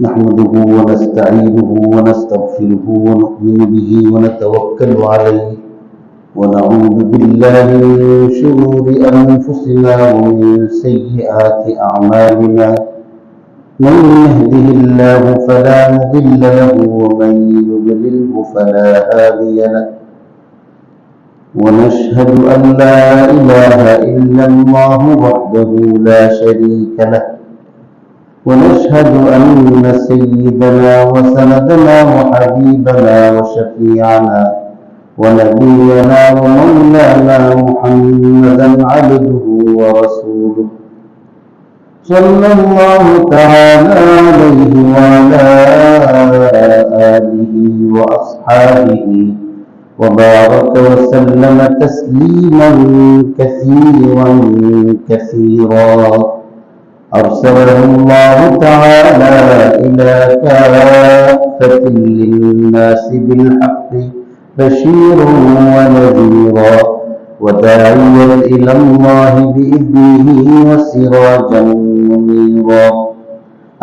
نحمده ونستعينه ونستغفره ونؤمن به ونتوكل عليه ونعوذ بالله من شرور أنفسنا ومن سيئات أعمالنا. من يهده الله فلا مضل له ومن يضلله فلا هادي له. ونشهد أن لا إله إلا الله وحده لا شريك له. ونشهد أن سيدنا وسندنا وحبيبنا وشفيعنا ونبينا ومولانا محمدا عبده ورسوله صلى الله تعالى عليه وعلى آله وأصحابه وبارك وسلم تسليما كثيرا كثيرا. أرسله الله تعالى إلى كافة للناس بالحق بشيرا ونذيرا وداعيا إلى الله بإذنه وسراجا منيرا.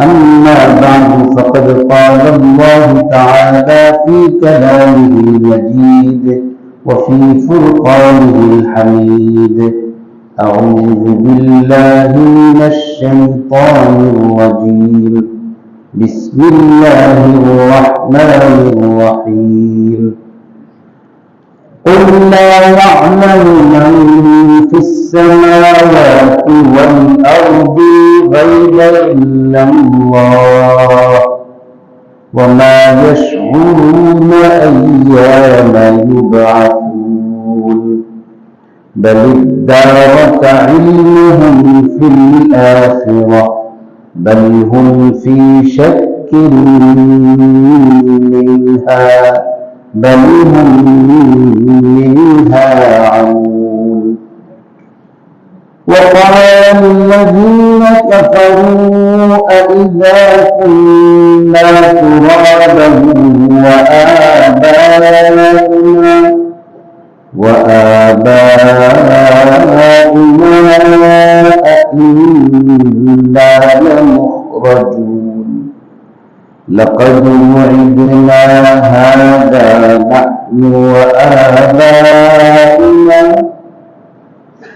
أما بعد فقد قال الله تعالى في كلامه المجيد وفي فرقانه الحميد: أعوذ بالله من الشيطان الرجيم. بسم الله الرحمن الرحيم. قل لا يعلم من في السماوات والأرض الغيب إلا الله وما يشعرون أيان يبعثون بل ادارك علمهم في الآخرة بل هم في شك منها بل هم منها عمون. وقال الذين كفروا أإذا كنا ترابا وآباؤنا أئنا لمخرجون لقد وعدنا هذا نحن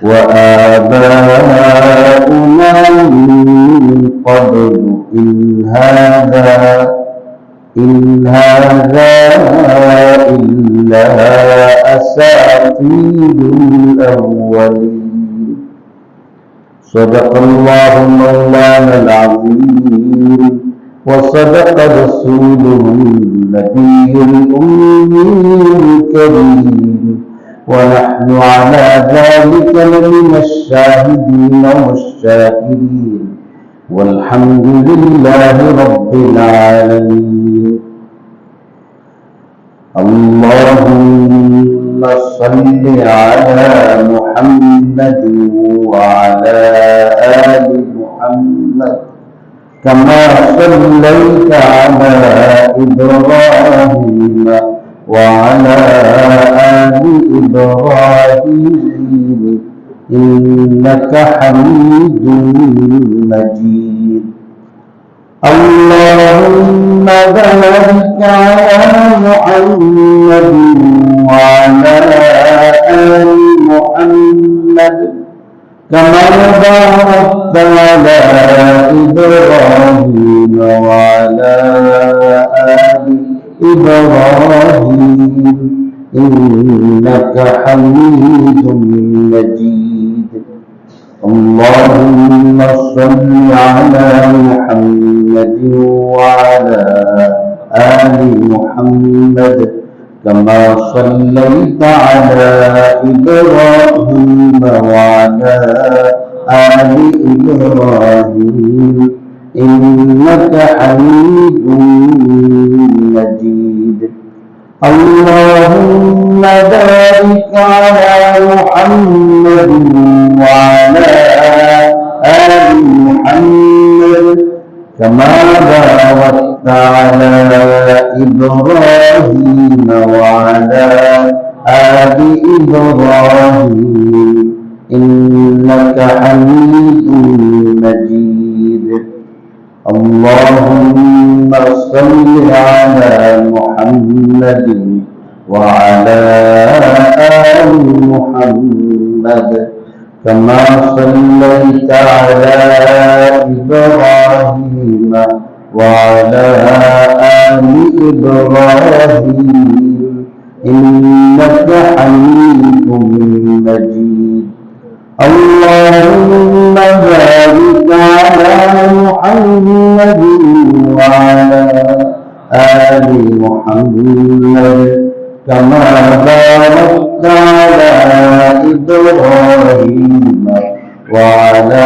وآباؤنا من قبل إن هذا إلا أساطير الأولين. صدق الله مولانا العظيم وصدق رسوله النبي الأمي الكريم ونحن على ذلك لمن الشاهدين والشاكرين والحمد لله رب العالمين. اللهم صل على محمد وعلى آل محمد كما صليت على إبراهيم وعلى آل إبراهيم إنك حميد مجيد. اللهم بارك على محمد وعلى آل محمد كما باركت على إبراهيم وعلى آل إبراهيم إنك حميد مجيد. اللهم صل على محمد وعلى آل محمد كما صليت على إبراهيم وعلى آل إبراهيم إنك حميد مجيد. اللهم بارك على محمد وعلى آل محمد كما باركت على إبراهيم وعلى آل إبراهيم إنك حميد مجيد. اللهم صل على محمد وعلى آل محمد كما صليت على إبراهيم وعلى آل إبراهيم إنك حميد مجيد اللهم بارك على محمد وعلى آل محمد كما باركت على إبراهيم وعلى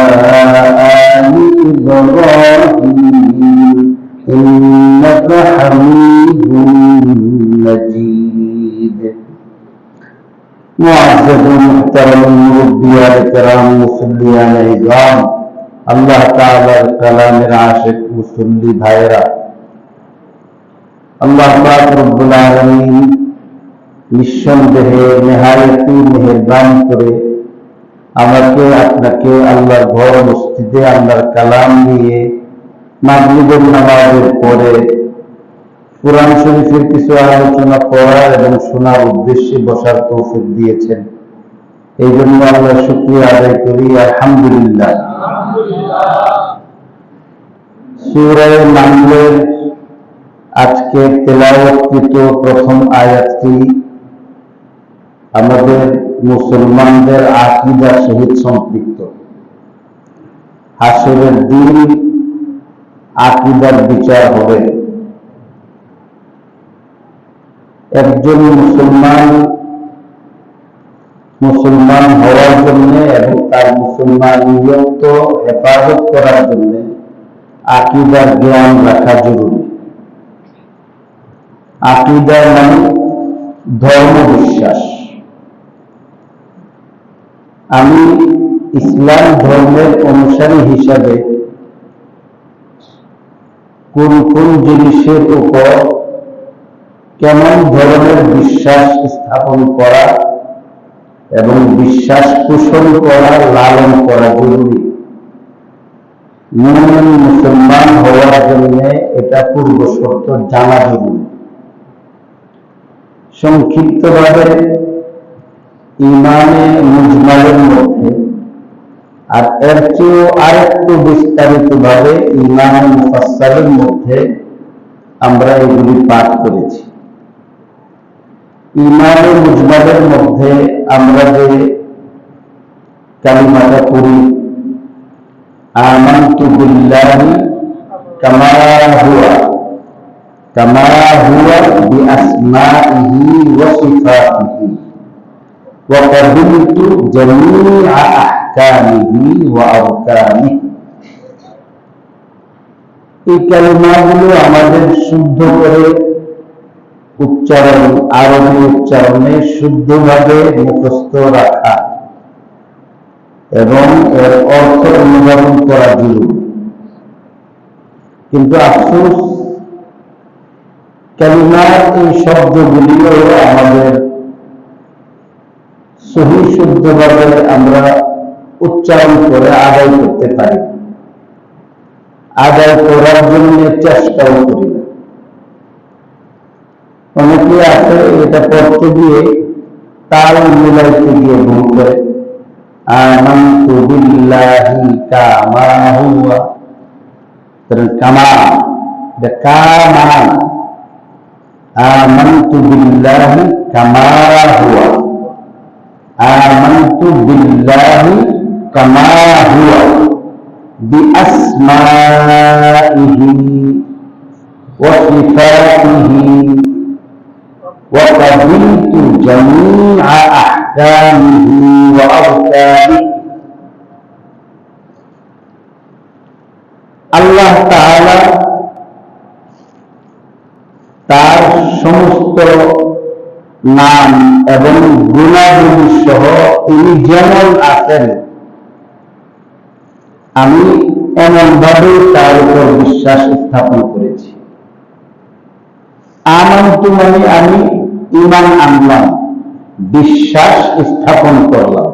آل إبراهيم إنك حميد مجيد معزز محترم مربيان الكرام মুসল্লিয়ান ইকরাম আল্লাহ তাআলার কালামের আশিক মুসল্লি ভাইরা আল্লাহ পাক রব্বুল আলামিন নিঃসন্দেহে নেহায়েতি মেহেরবান করে আমাকে আপনাকে আল্লাহর ঘর মসজিদে আল্লাহর কালাম নিয়ে মাগরিবের নামাজের পরে কুরআন শরীফের কিছু আলোচনা করার এবং শোনার উদ্দেশ্যে বসার তৌফিক দিয়েছেন। এই জন্য আল্লাহর শুকরিয়া আদায় করি, আলহামদুলিল্লাহ। সূরা নামলের আজকে তেলাওয়াতকৃত প্রথম আয়াতটি আমাদের মুসলমানদের আকীদার সহিত সম্পৃক্ত। হাসরের দিন আকীদার বিচার হবে। একজন মুসলমান হওয়ার জন্য এবং তার মুসলমানিয়ত হেফাজত করার জন্য আকীদার জ্ঞান রাখা জরুরি। আকীদা মানে ধর্ম বিশ্বাস। আমি ইসলাম ধর্মের অনুসারী হিসাবে কোন কোন জিনিসের উপর কেমন ধরনের বিশ্বাস স্থাপন করা এবং বিশ্বাস পোষণ করা, লালন করা জরুরি। মুমিন মুসলমান হওয়ার জন্য এটা পূর্ব শর্ত জানা জরুরি। সংক্ষিপ্তভাবে ঈমানে মুজমালের মধ্যে আর এর চেয়েও আরেকটু বিস্তারিতভাবে ঈমানে মুফাসসালের মধ্যে আমরা এগুলি পাঠ করেছি। ঈমানে মুজমালের মধ্যে আমরা যে কালিমাটা পড়ি, আমানতু বিল্লাহি কামা হুয়া বিআসমাইহি ওয়া সিফাতিহি ওয়া ক্বাবিলতু জামিআ আহকামিহি ওয়া আরকানিহি। এই কালিমাগুলো আমাদের শুদ্ধ করে উচ্চারণ, আরবি উচ্চারণে শুদ্ধভাবে মুখস্থ রাখা এবং এর অর্থ অনুধাবন করা জরুরি। কিন্তু আফসোস, কালিমার এই শব্দগুলিও আমাদের সহি শুদ্ধভাবে আমরা উচ্চারণ করে আদায় করতে পারি, আদায় করার জন্য চেষ্টাও করি না। অনেকে আছে এটা পড়তে গিয়ে তাল মিলাইতে গিয়ে ভুল করে। আমানতু বিল্লাহি কামা হুয়া, কামা কামা আমানতু বিল্লাহি কামা হুয়া, আমানতু বিল্লাহি কামা হুয়া বিআসমাইহি ওয়া সিফাতিহি ওয়া ক্বাবিলতু জামিআ আহকামিহি ওয়া আরকানিহি। আল্লাহ তাআলা তার সমস্ত নাম এবং গুণাবলী সহ তিনি যেমন আছেন, আমি এমনভাবে তার উপর বিশ্বাস স্থাপন করেছি। আমানতু মানে আমি ঈমান আনলাম, বিশ্বাস স্থাপন করলাম।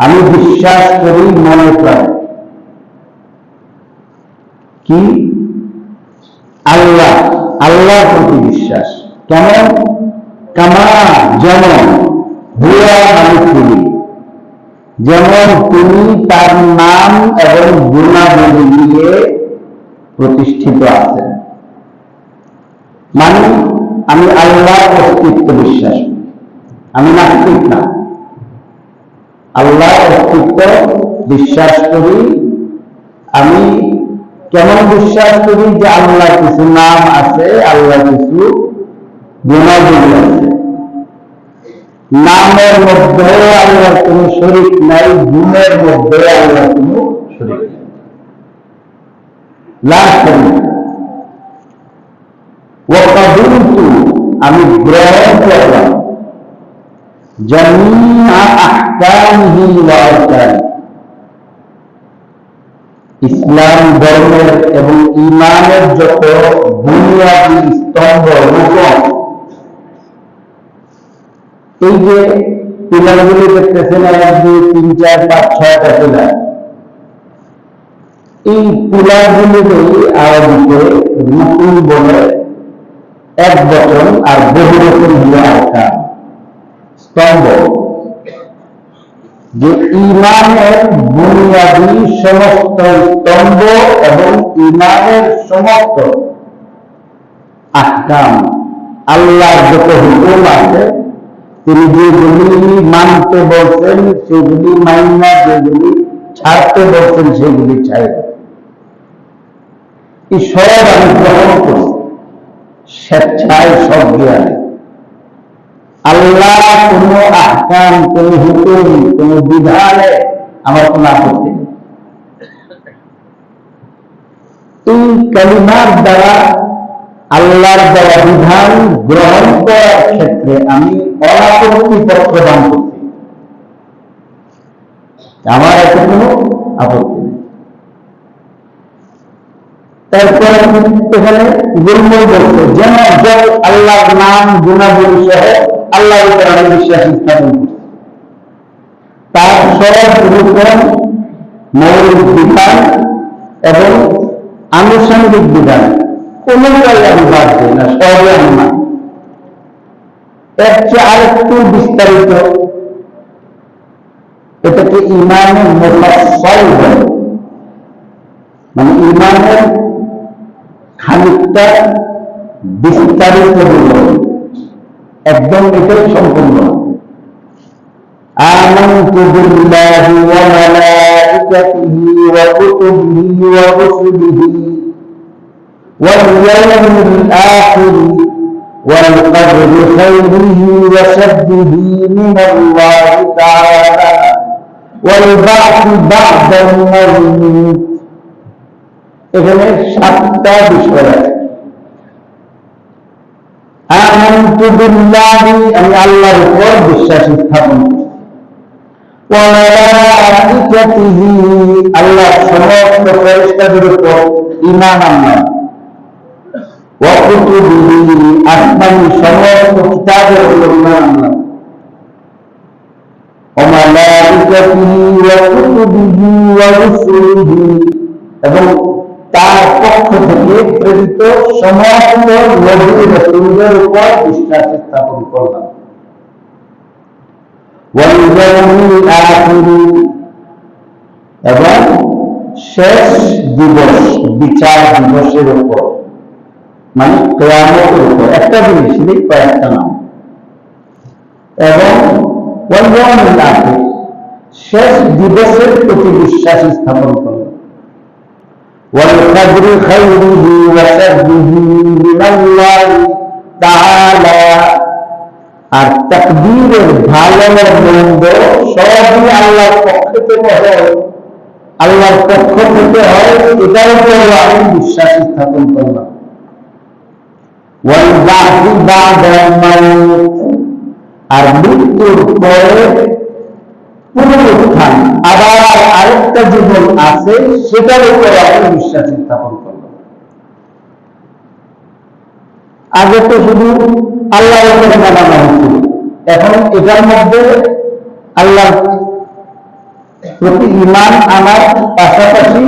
আমি বিশ্বাস করি মনে প্রাণে। কি? আল্লাহ, আল্লাহর প্রতি বিশ্বাস। কেমন? কামা, যেমন, হুয়া মানে তিনি, যেমন তিনি তার নাম এবং গুণাবলী নিয়ে প্রতিষ্ঠিত আছেন। মানে আমি আল্লাহর অস্তিত্ব বিশ্বাস করি, আমি নাস্তিক না, আল্লাহর অস্তিত্ব বিশ্বাস করি। আমি কেমন বিশ্বাস করি? যে আল্লাহ কিছু নাম আছে, আল্লাহ কিছু গুণাবলী আছে। নামের মধ্যে আল্লাহর কোনো শরীক নাই, গুণের মধ্যে আল্লাহর কোনো শরীক নাই। আমি গ্রহণ করলাম জামিআ আহকামিহি ওয়া আরকানিহি, ইসলাম ধর্মের এবং ঈমানের যত বুনিয়াদি স্তম্ভ রূপন, এই যে পিলারগুলি দেখতেছেন, 1 2 3 4 5 6টা পিলার, এই পিলারগুলিকেই আরবিতে রুকুন বলে, এক বচন, আর বহু রকম হলো আরকান, স্তম্ভ। যে ঈমানের বুনিয়াদি সমস্ত স্তম্ভ এবং ঈমানের সমস্ত আহকাম, আল্লাহর যত হুকুম আছে, তিনি যেগুলি মানতে বলছেন সেগুলি মাইনা, যেগুলি ছাড়তে বলছেন সেগুলি ছাড়বে। এই সব আমি গ্রহণ করি স্বেচ্ছায়, সব জ্ঞানে। আল্লাহ কোন আহকাম, কোন হুকুম, কোন বিধানে আমার কোন আপত্তি নেই। এই কালিমার দ্বারা আল্লাহর দেওয়া বিধান গ্রহণ করার ক্ষেত্রে আমি অনাপত্তি পত্র দান করছি, আমার এতে কোনো আপত্তি নেই। তারপর এখানে গুলমুল বলছে, যেন আল্লাহর নাম গুণাবলী সহ আল্লাহর উপর আমি বিশ্বাস স্থাপন করছি। তার সব রূপন, মৌলিক বিধান এবং আনুষঙ্গিক বিধান কোনটাই আমি বাদ দিই না, সবই আমি মানি। এর চেয়ে আরেকটু বিস্তারিত, এটাকে ঈমানের মুফাসসাল বলে, মানে ঈমানের খানিকটা বিস্তারিত হল, একদম এটাই সম্পূর্ণ। আমানতু বিল্লাহি ওয়া মালাইকাতিহি ওয়া কুতুবিহি ওয়া রুসুলিহি ওয়াল ইয়াউমিল আখির ওয়াল কদরি খাইরিহি ওয়া শাররিহি মিনাল্লাহি তাআলা ওয়াল বা'থি বা'দাল মাউত। এখানে 7টা বিষয় আছে। আমানতু বিল্লাহি, আমি আল্লাহর উপর বিশ্বাস স্থাপন করি। ওয়া মালাইকাতিহি, আল্লাহর সমস্ত ফেরেশতাদের উপর ঈমান আনলাম। ওয়া কুতুবিহি, আসমানী সমস্ত কিতাবের উপর ঈমান আনলাম। ওয়া মালাইকাতিহি ওয়া কুতুবিহি ওয়া রুসুলিহি, এবং তার পক্ষ থেকে প্রেরিত সমস্ত নবী রাসূলদের উপর বিশ্বাস স্থাপন করলাম। ওয়াল ইয়াউমিল আখির, এবং শেষ দিবস, বিচার দিবসের উপর, মানে কিয়ামতের উপর। একটা জিনিস নেই, কয়েকটা নাম। এবং ওয়াল ইয়াউমিল আখির, শেষ দিবসের প্রতি বিশ্বাস স্থাপন করলাম। والقدر خيره وشره من الله تعالى, আর তাকদীরের ভালো মন্দ সবই আল্লাহর পক্ষ থেকে হয়, আল্লাহর পক্ষ থেকে হয়, এটার উপর আমি বিশ্বাস স্থাপন করলাম। ওয়াল বা'থি বা'দাল মাউত, আর মৃত্যুর পরে পুনরুত্থান, আবার আরেকটা জীবন আছে, সেটার উপর আমি বিশ্বাস স্থাপন করলাম। আগে তো শুধু আল্লাহর উপরে মানা হয়েছিল, এখন এটার মধ্যে আল্লাহর প্রতি ঈমান আনার পাশাপাশি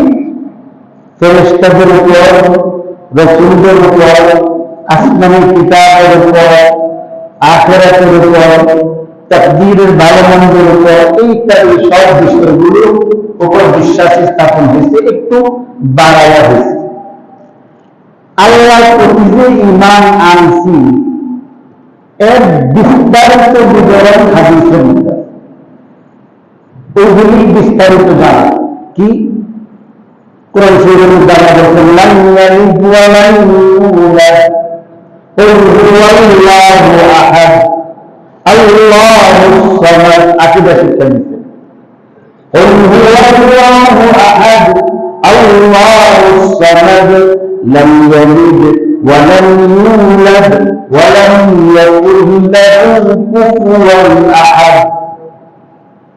ফেরেশতাদের উপর, রাসূলদের উপর, আসমানি কিতাবের উপর, আখিরাতের উপর, তাকদীরের ভালো মন্দের উপর, ইত্যাদি সব বিষয়গুলোর উপর বিশ্বাস স্থাপন হয়েছে, একটু বাড়াইয়া হয়েছে। আল্লাহর প্রতি যে ঈমান আনছি এর বিস্তারিত বিবরণ হাদিসের মধ্যে, ওইগুলি বিস্তারিত জানা কি কোরআন শরীফের মধ্যে আল্লাহ বলেছেন লান ইয়ালিদ ওয়া লান ইউলাদ কুল হুয়াল্লাহু আহাদ আল্লাহুস সামাদ। আকীদা শিক্ষা দিচ্ছে কুল হুয়াল্লাহু আহাদ আল্লাহুস সামাদ লাম ইয়ালিদ ওয়া লাম ইউলাদ ওয়া লাম ইয়াকুল লাহু কুফুওয়ান আহাদ।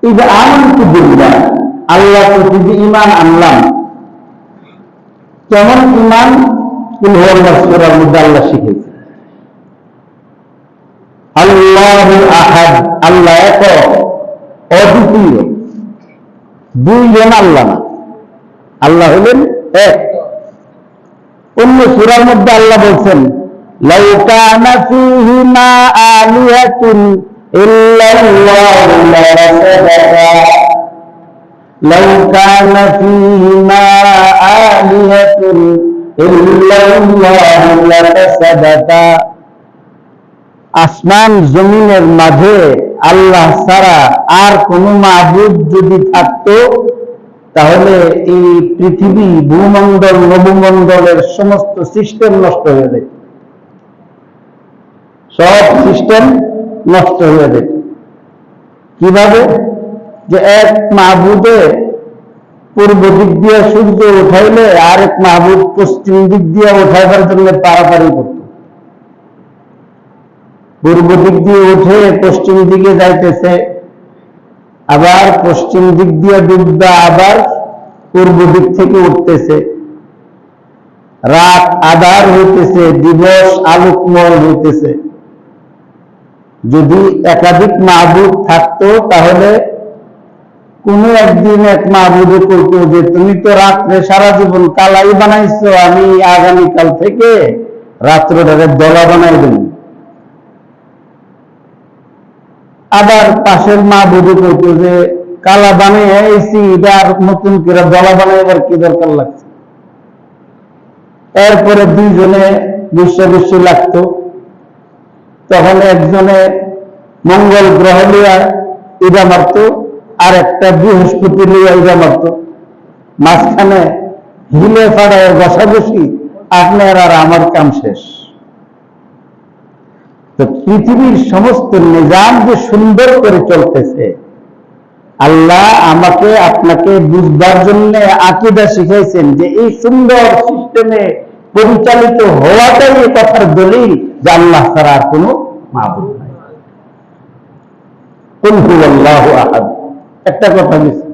ইযা আমানতু বিল্লাহ, আল্লাহর প্রতি যে ঈমান আনলাম, কেমন ঈমান? কুল হুয়াল্লাহু সূরার মধ্যে আল্লাহ শিখিয়েছে আল্লাহু আহাদ, আল্লাহ এক, অদ্বিতীয়, দুইজন আল্লাহ না, আল্লাহ হলেন এক। অন্য সূরার মধ্যে আল্লাহ বলছেন লাউ কানা ফীহিমা আলিহাতুন ইল্লাল্লাহু লাফাসাদাতা লাউ কানা ফীহিমা আলিহাতুন ইল্লাল্লাহু লাফাসাদাতা। আসমান জমিনের মাঝে আল্লাহ ছাড়া আর কোন মাবুদ যদি থাকতো তাহলে এই পৃথিবী, ভূমণ্ডল, নবমণ্ডলের সমস্ত সিস্টেম নষ্ট হয়ে যেত, সব সিস্টেম নষ্ট হয়ে যেত। কিভাবে? যে এক মাহবুদে পূর্ব দিক দিয়ে সূর্য উঠাইলে আরেক মাহবুদ পশ্চিম দিক দিয়ে উঠাইবার জন্য পারাপারি করত। পূর্ব দিক দিয়ে উঠে পশ্চিম দিকে যাইতেছে, আবার পশ্চিম দিক দিয়ে ডুববা আবার পূর্ব দিক থেকে উঠতেছে, রাত আধার হইতেছে, দিবস আলোকময় হইতেছে। যদি একাধিক মাহবুদ থাকতো তাহলে কোন একদিন এক মাহবুদে কইতো যে তুমি তো রাত্রে সারা জীবন কালাই বানাইছো, আমি আগামীকাল থেকে রাত্রটাকে দলা বানাই দেব। আবার পাশের মাহবুদে কইতো যে কালা বানিয়ে আইছি, এটা আর নতুন করে দলা বানাইবার কি দরকার লাগছে। এরপরে দুইজনে বিশ্ব লাগতো, তখন একজনে মঙ্গল গ্রহ লিয়া ইডা মারত, আর একটা বৃহস্পতি লিয়া ইডা মারত, মাঝখানে হিলে ফাড়ায় বসাবসি, আপনার আর আমার কাম শেষ। তো পৃথিবীর সমস্ত নিজাম যে সুন্দর করে চলতেছে, আল্লাহ আমাকে আপনাকে বুঝবার জন্য আকীদা শিখাইছেন যে এই সুন্দর সিস্টেমে পরিচালিত হওয়াটাই এই কথার দলিল যে আল্লাহ ছাড়া আর কোনো মাবুদ নাই। কুল হুয়াল্লাহু আহাদ, একটা কথা বলছি।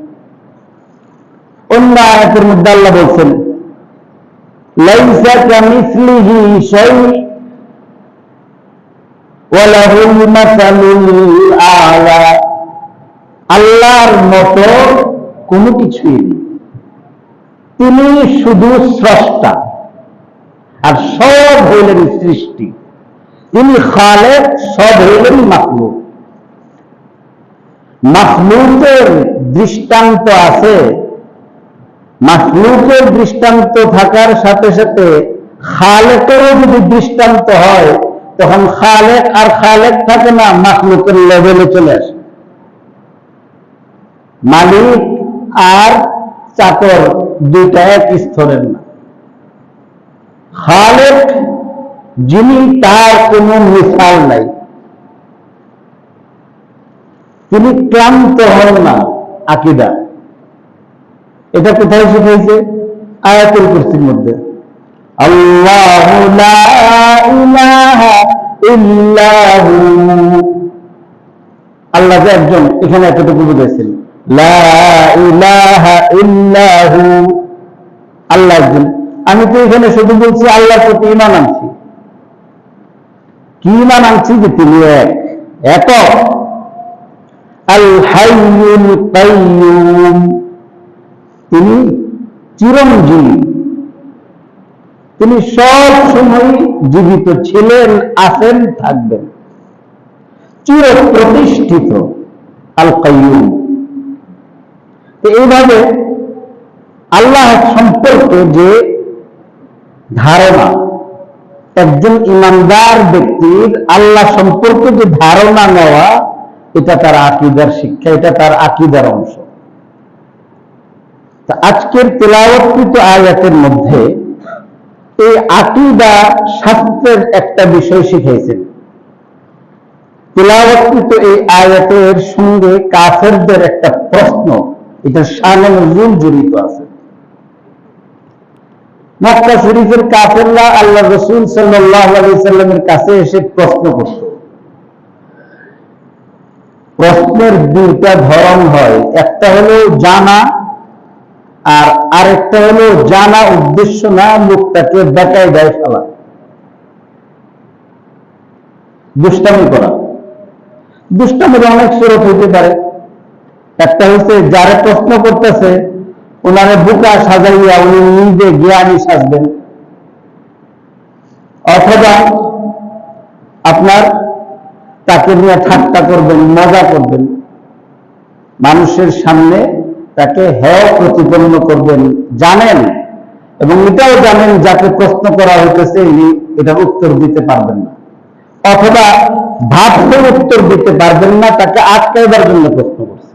অন্য আয়াতের মধ্যে আল্লাহ বলছেন লাইসা কামিসলিহি শাই ওয়া লাহুল মাসালুল আ'লা। আল্লাহর মতো কোনো কিছুই নেই, তিনি শুধু স্রষ্টা আর সব হইলেন সৃষ্টি। তিনি খালেক, সব হইলেন মাখলুক। মাখলুকের দৃষ্টান্ত আছে, মাখলুকের দৃষ্টান্ত থাকার সাথে সাথে খালেকেরও যদি দৃষ্টান্ত হয় তখন খালেক আর খালেক থাকে না, মাখলুকের লেভেলে চলে আসে। মালিক আর চাকর দুইটা এক স্তরের না। খালেক যিনি, তার কোনো মিসাল নাই, তিনি ক্লান্ত হন না। আকীদা এটা কোথায় শিখাইছে? আয়াতুল কুরসির মধ্যে আল্লাহু লা ইলাহা ইল্লাহু। আল্লাহ যে একজন, এখানে এতটুকু বুঝেছেন লা ইলাহা ইল্লাহু, আল্লাহ একজন। আমি তো এখানে শুধু বলছি আল্লাহর প্রতি ঈমান আনছি। কি ঈমান আনছি? যে তিনি এক, একক। আল হাইয়ুল কাইয়্যুম, তিনি চিরঞ্জীবী, তিনি সব সময় জীবিত ছিলেন, আছেন, থাকবেন, চির প্রতিষ্ঠিত আল কাইয়ুম। এইভাবে আল্লাহ সম্পর্কে যে ধারণা, একজন ইমানদার ব্যক্তির আল্লাহ সম্পর্কে যে ধারণা নেওয়া, এটা তার আকীদার শিক্ষা, এটা তার আকীদার অংশ। আজকের তেলাওয়াতকৃত আয়াতের মধ্যে এই আকীদা শাস্ত্রের একটা বিষয় শিখাইছেন। তেলাওয়াতকৃত এই আয়াতের সঙ্গে কাফেরদের একটা প্রশ্ন, এটা শানে নুজুল জড়িত আছে। মক্কা শরীফের কাফেররা আল্লাহ রাসূল সাল্লাল্লাহু আলাইহি সাল্লামের কাছে এসে প্রশ্ন করত। প্রশ্নের দুইটা ধরন হয়, একটা হলো জানা, আর আরেকটা হলো জানা উদ্দেশ্য না, লোকটাকে বেকায় দেয় ফেলা, দুষ্টামি করা। দুষ্টামির অনেক স্বরূপ হইতে পারে। একটা হচ্ছে যারা প্রশ্ন করতেছে ওনারে বোকা সাজাইয়া উনি নিজে জ্ঞানী সাজবেন, অথবা আপনার তাকে নিয়ে ঠাট্টা করবেন, মজা করবেন, মানুষের সামনে তাকে হেয় প্রতিপন্ন করবেন, জানেন এবং এটাও জানেন যাকে প্রশ্ন করা হইতেছে ইনি এটার উত্তর দিতে পারবেন না, অথবা ভাবতে উত্তর দিতে পারবেন না, তাকে আটকাইবার জন্য প্রশ্ন করছে।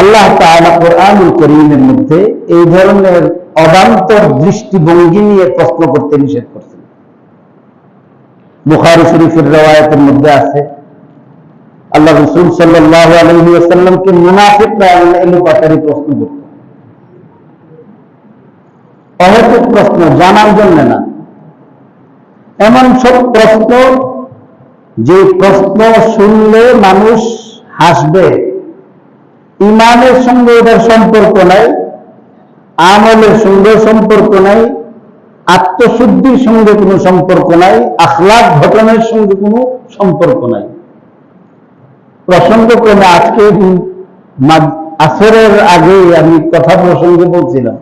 আল্লাহ তাআলা কোরআনুল কারীমের মধ্যে এই ধরনের অবান্তর দৃষ্টিভঙ্গি নিয়ে প্রশ্ন করতে নিষেধ করছেন। বুখারী শরীফের রওয়ায়াতের মধ্যে আছে, আল্লাহ রাসূল সাল্লাল্লাহু আলাইহি ওয়াসাল্লামকে মুনাফিকরা এলোপাতাড়ি প্রশ্ন করত। অহেতুক প্রশ্ন, জানার জন্য না, এমন সব প্রশ্ন যে প্রশ্ন শুনলে মানুষ হাসবে, ইমানের সঙ্গে এটার সম্পর্ক নাই, আমলের সঙ্গে সম্পর্ক নাই, আত্মশুদ্ধির সঙ্গে কোনো সম্পর্ক নাই, আখলাক ঘটনার সঙ্গে কোনো সম্পর্ক নাই। প্রসঙ্গক্রমে আজকে আসরের আগে আমি কথা প্রসঙ্গে বলছিলাম,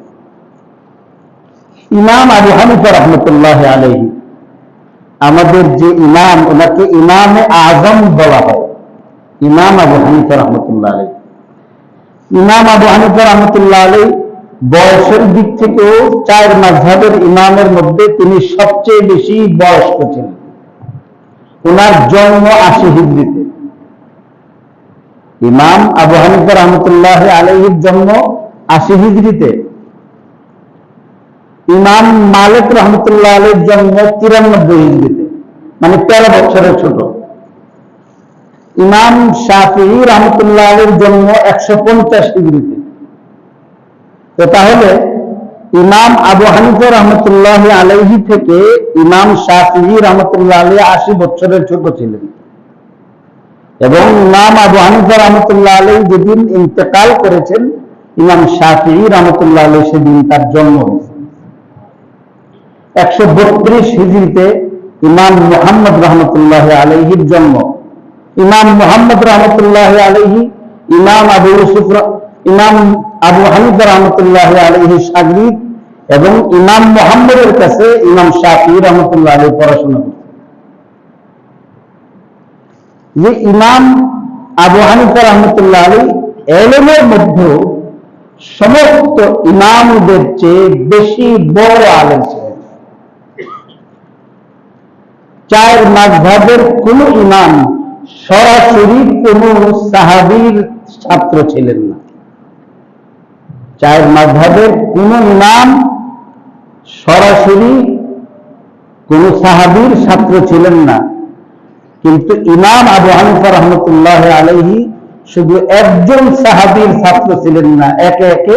ইমাম আবু হানিফা রাহমাতুল্লাহ আলাইহি, আমাদের যে ইমাম, ওনাকে ইমামে আজম বলা হয়, ইমাম আবু হানিফা রাহমাতুল্লাহ আলাইহি। ইমাম আবু হানিফা রাহমাতুল্লাহ আলাইহি বয়সের দিক থেকেও চার মাযহাবের ইমামের মধ্যে তিনি সবচেয়ে বেশি বয়স্ক ছিলেন। ওনার জন্ম ৮০ হিজরিতে। ইমাম আবু হানিফা রাহমাতুল্লাহ আলাইহির জন্ম ৮০ হিজরিতে। ইমাম মালিক রহমতুল্লাহ আলাইহির জন্ম ৯৩ হিজরিতে, মানে ১৩ বছরের ছোট। ইমাম শাফিঈ রহমতুল্লাহ আলাইহির জন্ম ১৫০ হিজরিতে। তো তাহলে ইমাম আবু হানিফা রহমতুল্লাহ আলাইহি থেকে ইমাম শাফিঈ রহমতুল্লাহ আলাইহি ৮০ বছরের ছোট ছিলেন, এবং ইমাম আবু হানিফা রহমতুল্লাহ আলাইহি যেদিন ইন্তেকাল করেছেন, ইমাম শাফিঈ রহমতুল্লাহ আলাইহি সেদিন তার জন্ম হয়েছে। ১৩২ হিজরিতে ইমাম মুহাম্মদ রহমতুল্লাহ আলাইহির জন্ম। ইমাম মুহাম্মদ রহমতুল্লাহ আলাইহি ইমাম আবু হানিফা রহমতুল্লাহ আলাইহির শাগির্দ, এবং ইমাম মুহাম্মদের কাছে ইমাম শাফিঈ রহমতুল্লাহ আলাইহি পড়াশোনা করেছেন। যে ইমাম আবু হানিফা রহমতুল্লাহ আলাইহি ইলমের মধ্যে সমস্ত ইমামদের চেয়ে বেশি বড় আলেম ছিলেন। চার মাযহাবের কোন ইমাম সরাসরি কোন সাহাবীর ছাত্র ছিলেন না। চার মাযহাবের কোন ইমাম সরাসরি কোন সাহাবীর ছাত্র ছিলেন না, কিন্তু ইমাম আবু হানিফা রহমতুল্লাহ আলাইহি শুধু একজন সাহাবীর ছাত্র ছিলেন না, একে একে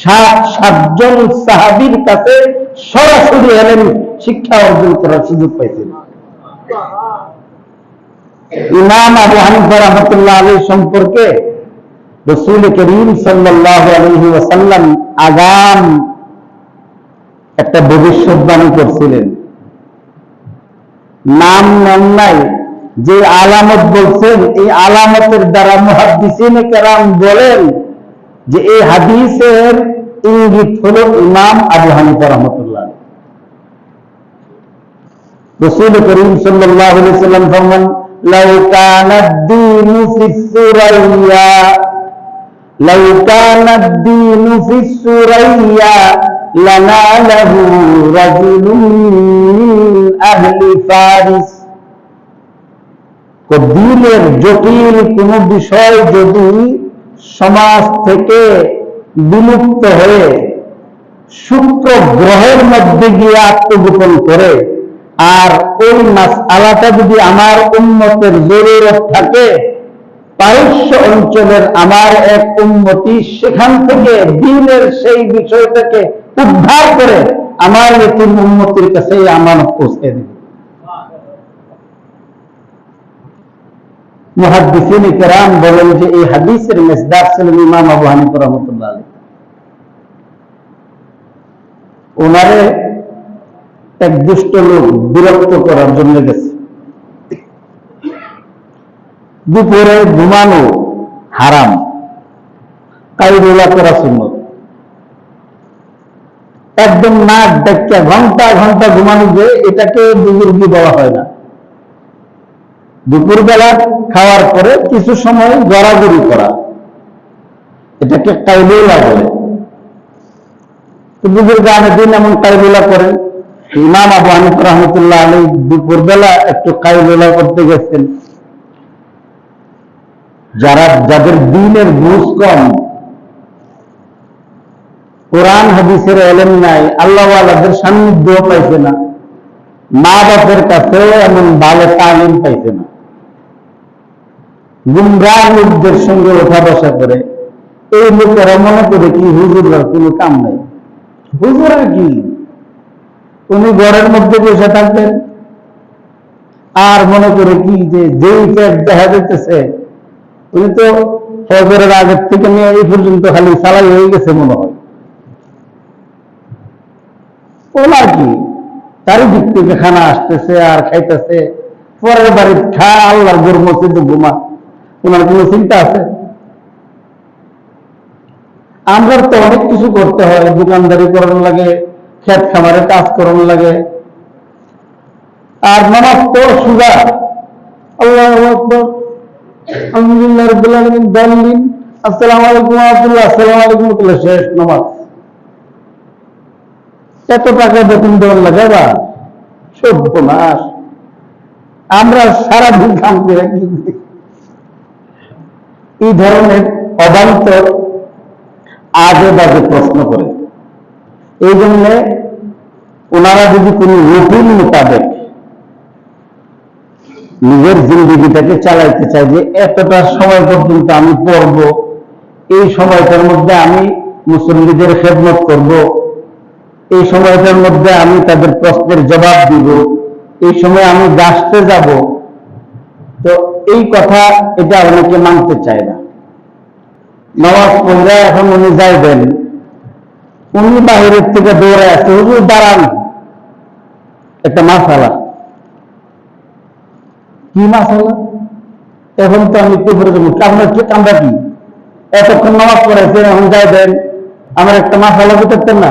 ৭জন সাহাবীর কাছে সরাসরি ইলম শিক্ষা অর্জন করার সুযোগ পাইছেন। ইমাম আবু হানিফা রহমতুল্লাহ আলাইহি সম্পর্কে রাসূল করিম সাল্লাল্লাহু আলাইহি ওয়াসাল্লাম আগাম একটা ভবিষ্যৎবাণী করছিলেন। নাম নেন নাই, যে আলামত বলছেন, এই আলামতের দ্বারা মুহাদ্দিসিনে কেরাম বলেন যে এই হাদিসের ইঙ্গিত হলো ইমাম আবু হানিফা রাহমাতুল্লাহ। রাসূল করিম সাল্লাল্লাহু আলাইহি ওয়াসাল্লাম ফরমান, লাউ কানা ad-দীনু ফিস-সুরাইয়া লাউ কানা ad-দীনু ফিস-সুরাইয়া লানালাহু রাজুলুন মিন আহলি ফারিস। দ্বীনের জটিল কোন বিষয় যদি সমাজ থেকে বিলুপ্ত হয়ে শুক্র গ্রহের মধ্যে গিয়ে আত্মগোপন করে, আর ওই মাসআলাটা যদি আমার উম্মতের জরুরত থাকে, পারস্য অঞ্চলের আমার এক উম্মতি সেখান থেকে দ্বীনের সেই বিষয়টাকে উদ্ধার করে আমার এতিম উম্মতির কাছে আমানত পৌঁছে দেবে। মুহাদ্দিসিন কিরাম বলেন যে এই হাদিসের মিসদাক ছিলেন ইমাম আবু হানিফা রাহমাতুল্লাহ আলাইহি। ওনারে এক দুষ্ট লোক বিরক্ত করার জন্য গেছে। দুপুরে ঘুমানো হারাম, কাইলুলা করা সুন্নত। একদম নাক ডাক্কা ঘন্টা ঘন্টা ঘুমানো, যে এটাকে বুজুর্গি বলা হয় না। দুপুরবেলা খাওয়ার পরে কিছু সময় গড়াগড়ি করা, এটাকে কাইলুলা বলে। বুজুর্গ দিন এমন কাইলুলা করেন। ইমাম আবু হানিফা রাহমাতুল্লাহ আলাইহি দুপুরবেলা একটু কাইলুলা করতে গেছেন। যাদের দ্বীনের বুঝ কম, কোরআন হাদিসের ইলম নাই, আল্লাহ ওয়ালাদের সান্নিধ্য পাইছে না, মা বাপের কাছে এমন ভালো তালিম পাইছে না, গুমরাহ লোকদের সঙ্গে ওঠা বসা করে, এই লোকেরা মনে করে কি হুজুরের কোনো কাম নাই। হুজুরের কি, উনি ঘরের মধ্যে বসে থাকবেন আর মনে করে কি যে যেই পেট দেখা যেতেছে উনি তো ফজরের আগের থেকে নিয়ে এই পর্যন্ত খালি সালাই হয়ে গেছে মনে হয়। ওনার কি, তারই দিক থেকে খানা আসতেছে আর খাইতেছে, পরের বাড়ির খা, আল্লাহর ঘর মসজিদে ঘুমা, ওনার কোনো চিন্তা আছে? আমরা তো অনেক কিছু করতে হয়, দোকানদারি করার লাগে, ক্ষেত খামারে কাজ করার লাগে, আর নামাজ তো সুজা, আল্লাহু আকবার, আলহামদুলিল্লাহ রাব্বিল আলামিন, দালিন, আসসালামু আলাইকুম ওয়া রাহমাতুল্লাহ, আসসালামু আলাইকুম ওয়া রাহমাতুল্লাহ, শেষ নামাজ। এত টাকা বেতন দেওয়ার লাগে বা সর্বনাশ। আমরা সারাদিন কাম করে কি করি? এই ধরনের অবান্তর আজে বাজে প্রশ্ন করে। এই জন্য ওনারা যদি কোন রুটিন মোতাবেক নিজের জিন্দগিটাকে চালাইতে চাই, যে এতটা সময় পর্যন্ত আমি পড়ব, এই সময়টার মধ্যে আমি মুসল্লিদের খেদমত করব, এই সময়টার মধ্যে আমি তাদের প্রশ্নের জবাব দিব, এই সময় আমি গাছতে যাব, তো এই কথা এটা অনেকে মানতে চায় না। নামাজ পড়লে এখন উনি যাইবেন, উনি বাহিরের থেকে দৌড়ে আসছে, হুজুর দাঁড়ান, একটা মাসালা। কি মাসালা? এখন তো আমি পুকুরে যাবো, আপনার কি কামরা কি? এতক্ষণ নামাজ পড়াইছেন, এখন যাইবেন, আমার একটা মাসালা করতেন না?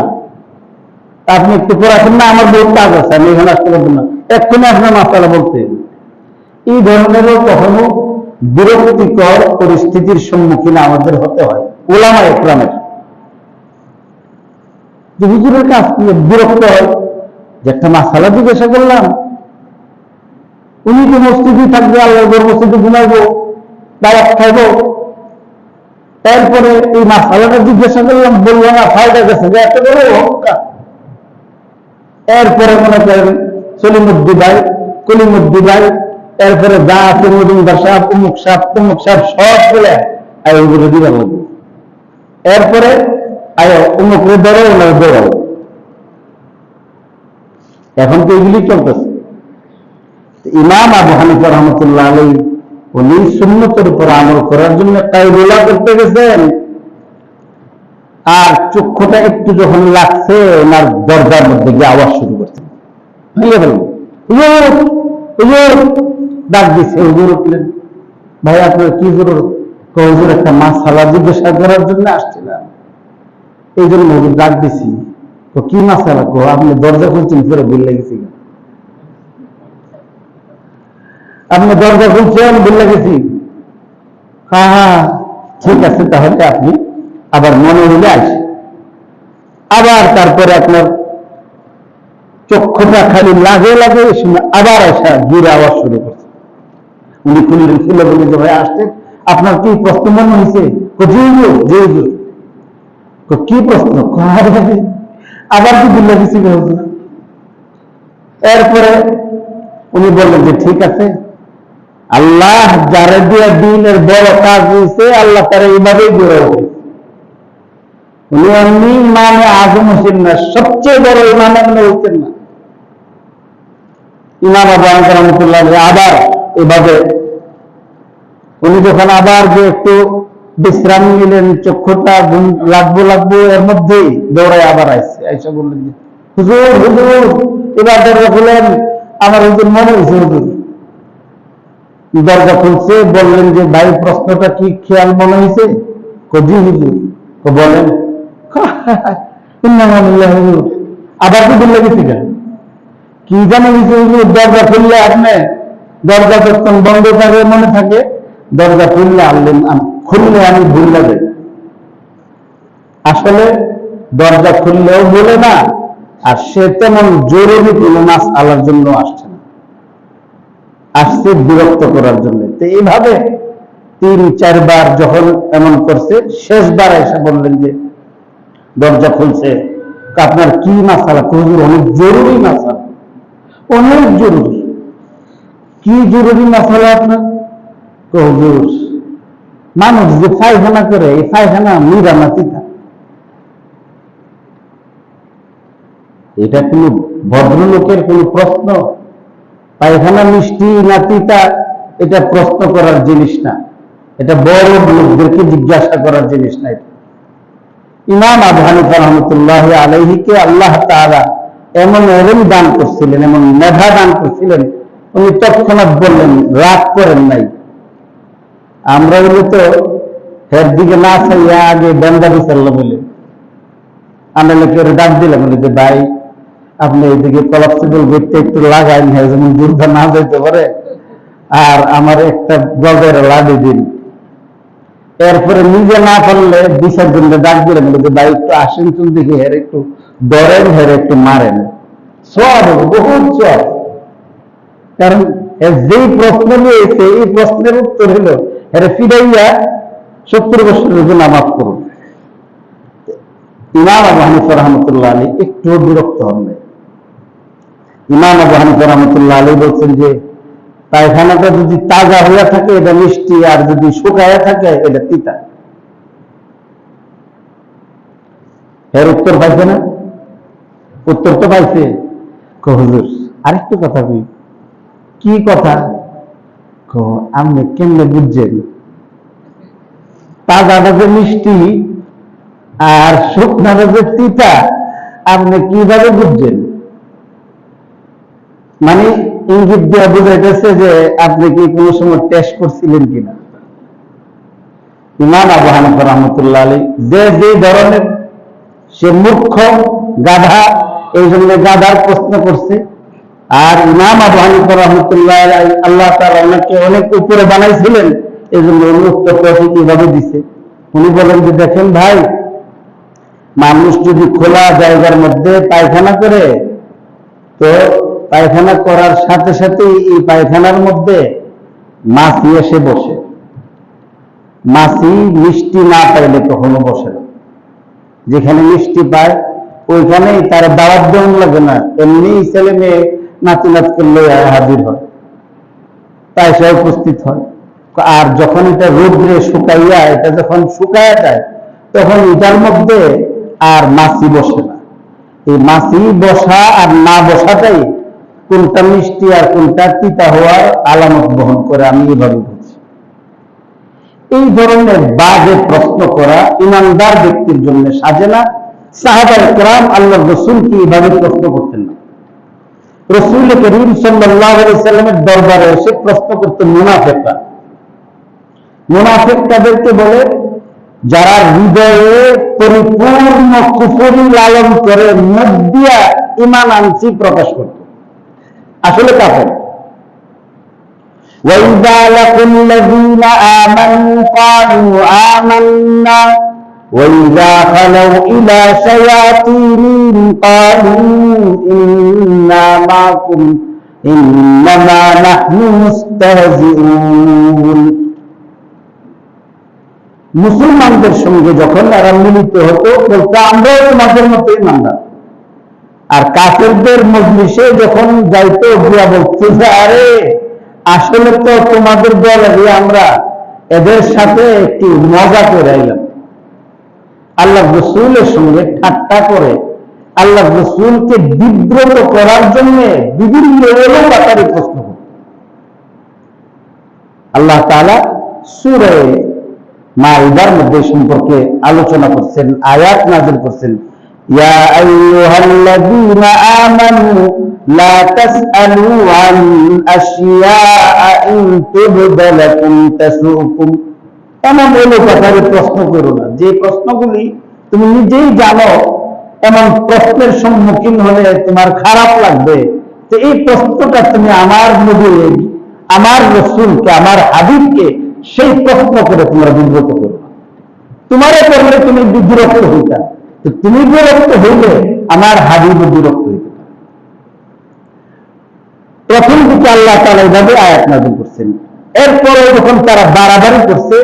আপনি একটু পড়াচ্ছেন না, আমার বহুত কাজ আছে, আমি এখানে আসতে পারবেন না, এক্ষুনি আপনার মাসালা বলতেন। এই ধরনেরও কখনো বিরক্তিকর পরিস্থিতির সম্মুখীন আমাদের হতে হয় উলামা ইকরামের। যে হুজুরের কাছ থেকে বিরক্ত হয় যে একটা মাসালা জিজ্ঞাসা করলাম, উনি কি মসজিদে থাকবে, আল্লাহর মসজিদে ঘুমাইবো, দাওয়াত খাইবো, তারপরে এই মাসালাটা জিজ্ঞাসা করলাম, বললো না, ফায়দা গেছে যে এত বড় হক্কা। এরপরে মনে করেন সলিমুদ্দি ভাই, কলিমুদ্দি ভাই, এরপরে যা আছে মজুমদার সাহেব, অমুক সাহেব, তমুক সাহেব, সব বলে আয় ওগুলো দিবার লাগবে। এরপরে আয় অমুকরে ধরো, ওনার দৌড়াও। এখন তো এগুলি চলতেছে। ইমাম আবু হানিফা রাহমাতুল্লাহ আলাইহি উনি সুন্নতের উপর আমল করার জন্য কাইলুলা করতে গেছেন, আর চক্ষুটা একটু যখন লাগছে ওনার দরজার মধ্যে গিয়ে আওয়াজ শুরু করছে, ভেঙে ফেলবো, ডাক দিচ্ছে। হুজুর উঠলেন, ভাই আপনার কি জরুরত? হুজুর একটা মাসালা জিজ্ঞাসা করার জন্য আসছিলাম। এই জন্য হুজুর ডাক দিছি। তো কি মাসালা? কো আপনি দরজা খুলছেন ফেরে ভুল লেগেছি, আপনি দরজা খুলছেন ভুল লেগেছি। হ্যাঁ হ্যাঁ ঠিক আছে, তাহলে আপনি আবার মনে হলে আসে। আবার তারপরে আপনার চক্ষুটা খালি লাগে লাগে, শুনে আবার আসা জোরে আওয়াজ শুরু করছে। উনি খুললেন, খুলে বললেন যে ভাই আসছেন, আপনার কি প্রশ্ন মনে হয়েছে? জি জি। কি প্রশ্ন? আবার কি ভুল লেগেছি? এরপরে উনি বললেন যে ঠিক আছে, আল্লাহ যারা দিয়া দিনের বড় কাজ হয়েছে, আল্লাহ তারা এইভাবেই গড়ে ওঠে। উনি এমনি ইমামে আজম হচ্ছেন না, সবচেয়ে বড় ইমাম এমনি হচ্ছেন না। ইমাম আবু হানিফা রাহমাতুল্লাহ আবার এভাবে উনি যখন আবার যে একটু বিশ্রাম নিলেন, চক্ষুটা লাগবো এর মধ্যেই দৌড়ায় আবার আসছে, আইসা বললেন যে হুজুর হুজুর এবার দরজা খুলেন, আমার হুজুর মনে হয়েছে হুজুর। দরজা খুলছে, বললেন যে ভাই প্রশ্নটা কি খেয়াল মনে হয়েছে? জি হুজুর। বলেন। হুজুর আবার কি ভুল লেগেছে কেন? কি জানে হুজুর, দরজা খুললে আপনি দরজা যখন বন্ধ থাকে মনে থাকে, দরজা খুললে খুললে আমি ভুল লাগে। আসলে দরজা খুললেও বলে না, আর সে তেমন জরুরি কোনো মাস আলার জন্য আসছে না, আসছে বিরক্ত করার জন্য। তো এইভাবে 3-4 বার যখন এমন করছে, শেষবার এসে বললেন যে দরজা খুলছে, আপনার কি মাসালা? হুজুর অনেক জরুরি মাসালা। অনেক জরুরি? কি জরুরি মাসালা আপনার? হুজুর মানুষ যে পায়খানা করে, এই পায়খানা নিরা না তিতা? এটা কোন ভদ্রলোকের কোন প্রশ্ন? পায়খানা মিষ্টি না তিতা এটা প্রশ্ন করার জিনিস না, এটা বড় লোকদেরকে জিজ্ঞাসা করার জিনিস না। ইমাম আবু হানিফা রাহমাতুল্লাহ আলাইহিকে আল্লাহ তাআলা এমন এলেম দান করছিলেন, এমন মেধা দান করছিলেন, উনি তৎক্ষণাৎ বললেন, রাগ করেন নাই। আমরা হলে তো এর দিকে না চাইয়া আগে বেন্দা বিচারলাম বলে আমরা লোকের ডাক দিলাম, যে ভাই আপনি এইদিকে কলাপসিবল গেটটা একটু লাগাই, যেমন যুদ্ধ না যেতে পারে, আর আমার একটা গজের লাডি দিন। এরপরে নিজে না পারলে 2-4 জনকে ডাক দিলাম, যে ভাই একটু আসেন চুল দিকে, হের একটু ধরেন, হের একটু মারেন, সব বহুত সব। কারণ যেই প্রশ্ন নিয়েছে, এই প্রশ্নের উত্তর হলো হেরে ফিরাইয়া 70 বছরের জন্য মাফ করুন। ইমাম আবু হানিফা রাহমাতুল্লাহ আলাইহি একটু বিরক্ত হন নাই। ইমাম আবু হানিফা রাহমাতুল্লাহ আলাইহি বলছেন যে পায়খানাটা যদি তাজা হইয়া থাকে এটা মিষ্টি, আর যদি শুকাইয়া থাকে এটা তিতা। এর উত্তর পাইছে না? উত্তর তো পাইছে। হুজুর আরেকটু কথা বলি। কি কথা? আপনি কেমনে বুঝছেন তাজাটা যে মিষ্টি আর শুকনাটা যে তিতা? আপনি কিভাবে বুঝছেন? মানে ইঙ্গিত দেওয়া বুঝাইতেছে যে আপনি কি কোনো সময় টেস্ট করছিলেন কিনা। ইমাম আবু হানিফা রাহমাতুল্লাহ আলাইহি যে ধরনের সে মূর্খ গাধা, এই জন্য গাধার প্রশ্ন করছে। আর ইমাম আবু হানিফা রাহমাতুল্লাহ আলাইহি আল্লাহ তাআলা ওনাকে অনেক উপরে বানাইছিলেন, এই জন্য উনি উত্তরটা কিভাবে দিছে। উনি বলেন যে দেখেন ভাই, মানুষ যদি খোলা জায়গার মধ্যে পায়খানা করে, তো পায়খানা করার সাথে সাথে এই পায়খানার মধ্যে মাছি এসে বসে। মাছি মিষ্টি না পাইলে কখনো বসে না। যেখানে মিষ্টি পায় ওইখানেই তার দাওয়াত দেওয়া লাগে না, এমনি ছেলে মেয়ে নাতি নাচ করলে হাজির হয়, তাই সে উপস্থিত হয়। আর যখন এটা রোদ্রে শুকাইয়া, এটা যখন শুকায়া যায়, তখন এটার মধ্যে আর মাছি বসে না। এই মাছি বসা আর না বসাটাই কোনটা মিষ্টি আর কোনটা তিতা হওয়ার আলামত বহন করে, আমি এভাবে বুঝি। এই ধরনের বাজে প্রশ্ন করা ইমানদার ব্যক্তির জন্য সাজে না। সাহাবায়ে কেরাম আল্লাহর রাসূলকে এইভাবে প্রশ্ন করতেন না। রাসূল করিম সাল্লাল্লাহু আলাইহি সাল্লামের দরবারে এসে প্রশ্ন করতেন মুনাফিকরা। মুনাফিক তাদেরকে বলে যারা হৃদয়ে পরিপূর্ণ কুফরি লালন করে মুখ দিয়া ঈমান আনছি প্রকাশ করত, আসলে কাফের। وَإِذَا لَقُوا الَّذِينَ آمَنُوا قَالُوا آمَنَّا وَإِذَا خَلَوْا إِلَى شَيَاطِينِهِمْ قَالُوا إِنَّا مَعَكُمْ إِنَّمَا نَحْنُ مُسْتَهْزِئُونَ। মুসলমানদের সঙ্গে যখন এরা মিলিত হতো বলতো আমরাও তোমাদের মতো ঈমানদার, আর কাফেরদের মজলিসে যখন যাইতো গিয়া বলতো যে আরে আসলে তো তোমাদের দলে আমরা এদের সাথে একটু মজা করে এলাম। আল্লাহ রাসূলের সঙ্গে ঠাট্টা করে আল্লাহ রাসূলকে বিব্রত করার জন্য বিভিন্ন এলোপাতারি প্রশ্ন করত। আল্লাহ তাআলা সূরা মাইদার মধ্যে সম্পর্কে আলোচনা করছেন, আয়াত নাযিল করছেন, ইয়া আইয়ুহাল্লাযীনা আমানু লা তাসআলু আন আশিয়াআ ইন তুবদা লাকুম তাসুকুম। এমন এলোপাতারি প্রশ্ন করো না, যে প্রশ্নগুলি তুমি নিজেই জানো এমন প্রশ্নের সম্মুখীন হলে তোমার খারাপ লাগবে, তো এই প্রশ্নটা তুমি আমার নবী, আমার রাসূলকে, আমার হাবিবকে সেই প্রশ্ন করে তোমরা বিব্রত করো না। তোমারে করলে তুমি বিরক্ত হইতা, তো তুমি বিরক্ত হইলে আমার হাবিব বিরক্ত হইতে পারে। প্রথম দিকে আল্লাহ তাআলা এইভাবে আয়াত নাযিল করছেন। এরপরে যখন তারা বাড়াবাড়ি করছে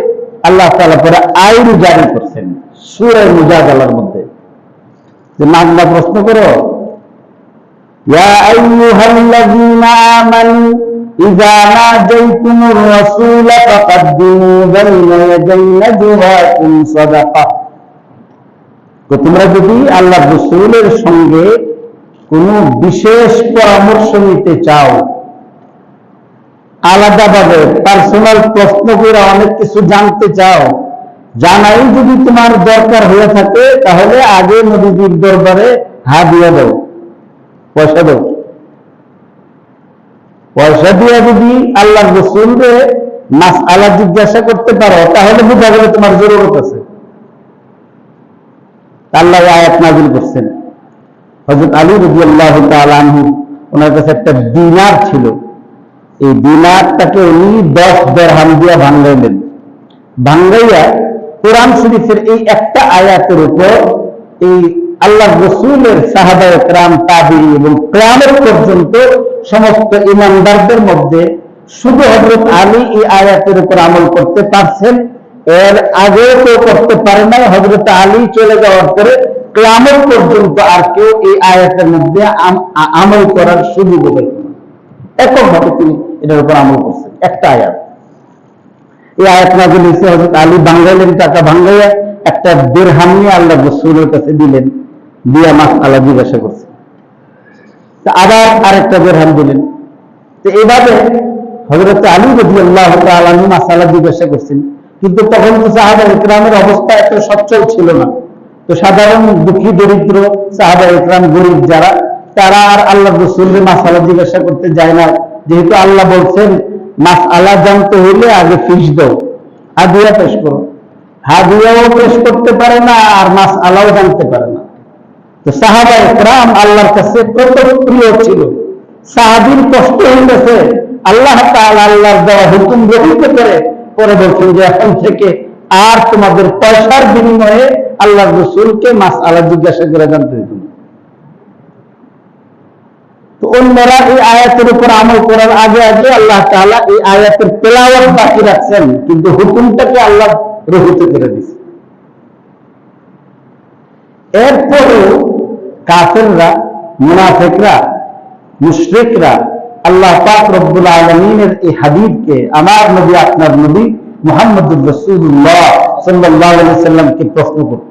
আল্লাহ তাআলা পরে আইন জারি করছেন সূরা মুজাদালার মধ্যে, যে মাগনা প্রশ্ন করো, ইয়া আইয়ুহাল্লাযীনা আমানু ইযা নাজাইতুমুর রাসূলা ফাকাদ্দিমু বাইনা ইয়াদাই নাজওয়াকুম সাদাকা। তো তোমরা যদি আল্লাহর রাসূলের সঙ্গে কোনো বিশেষ পরামর্শ নিতে চাও, আলাদাভাবে পার্সোনাল প্রশ্ন করে অনেক কিছু জানতে চাও, জানাই যদি তোমার দরকার হয়ে থাকে, তাহলে আগে নবীজির দরবারে হাদিয়া দাও, পয়সা দাও। পয়সা দিয়ে যদি আল্লাহর রাসূলকে মাসআলা জিজ্ঞাসা করতে পারো, তাহলে বুঝা গেল তোমার জরুরত আছে। আল্লাহ আয়াত নাযিল করছেন। হযরত আলী রাদিয়াল্লাহু তাআলা আনহু, ওনার কাছে একটা দিনার ছিল, এই দিনারটাকে উনি 10 দিরহাম দিয়ে ভাঙাইলেন। ভাঙাইয়া কোরআন শরীফের এই একটা আয়াতের উপর এই আল্লাহর রাসূলের সাহাবায়ে কেরাম, তাবিঈন এবং কিয়ামত পর্যন্ত সমস্ত ঈমানদারদের মধ্যে শুধু হযরত আলী এই আয়াতের উপর আমল করতে পারছেন, এর আগে কেউ করতে পারে না। হযরত আলী চলে যাওয়ার পরে কিয়ামত পর্যন্ত আর কেউ এই আয়াতের মধ্যে আমল করার সুযোগ পাইত না। এককভাবে তিনি এটার উপর আমল করছেন, একটা আয়াত। এই আয়াত নাযিল হয়েছে, হযরত আলী ভাঙাইলেন, টাকা ভাঙাইয়া একটা দিরহাম নিয়ে আল্লাহর রাসূলের কাছে দিলেন, দিয়া মাসআলা জিজ্ঞাসা করছে। আবার আরেকটা দিরহাম দিলেন। তো এইভাবে হযরত আলী রাদিয়াল্লাহু তাআলা আনহু মাসআলা জিজ্ঞাসা করছেন। কিন্তু তখন তো সাহাবায়ে কেরামের অবস্থা এত সচ্ছল ছিল না। তো সাধারণ দুঃখী দরিদ্র সাহাবায়ে কেরাম, গরীব যারা, তারা আর আল্লাহর রাসূলের মাসআলা জিজ্ঞাসা করতে যায় না, যেহেতু আল্লাহ বলছেন মাসআলা জানতে হইলে আগে ফিস দাও, হাদিয়া পেশ করো। হাদিয়াও পেশ করতে পারে না, আর মাসআলাও জানতে পারে না। তো সাহাবায়ে কেরাম আল্লাহর কাছে কত প্রিয় ছিল, সাহাবীর কষ্ট হয়ে গেছে, আল্লাহ তাআলা আল্লাহর দেওয়া হুকুম গ্রহণ করে পরে বলছেন যে এখন থেকে আর তোমাদের পয়সার বিনিময়ে আল্লাহর রাসূলকে মাসআলা জিজ্ঞাসা করে জানতে হইতো না। তো অন্যরা এই আয়াতের উপর আমল করার আগে আগে আল্লাহ তাআলা এই আয়াতের তেলাওয়াত বাকি রাখছেন, কিন্তু হুকুমটাকে আল্লাহ রহিত করে দিয়েছেন। এরপরে কাফেররা, মুনাফিকরা, মুশরিকরা আল্লাহ পাক রব্বুল আলামিনের এই হাবিবকে, আমার নবী, আপনার নবী মুহাম্মদুর রাসূলুল্লাহ সাল্লাল্লাহু আলাইহি ওয়াসাল্লামকে প্রশ্ন করত।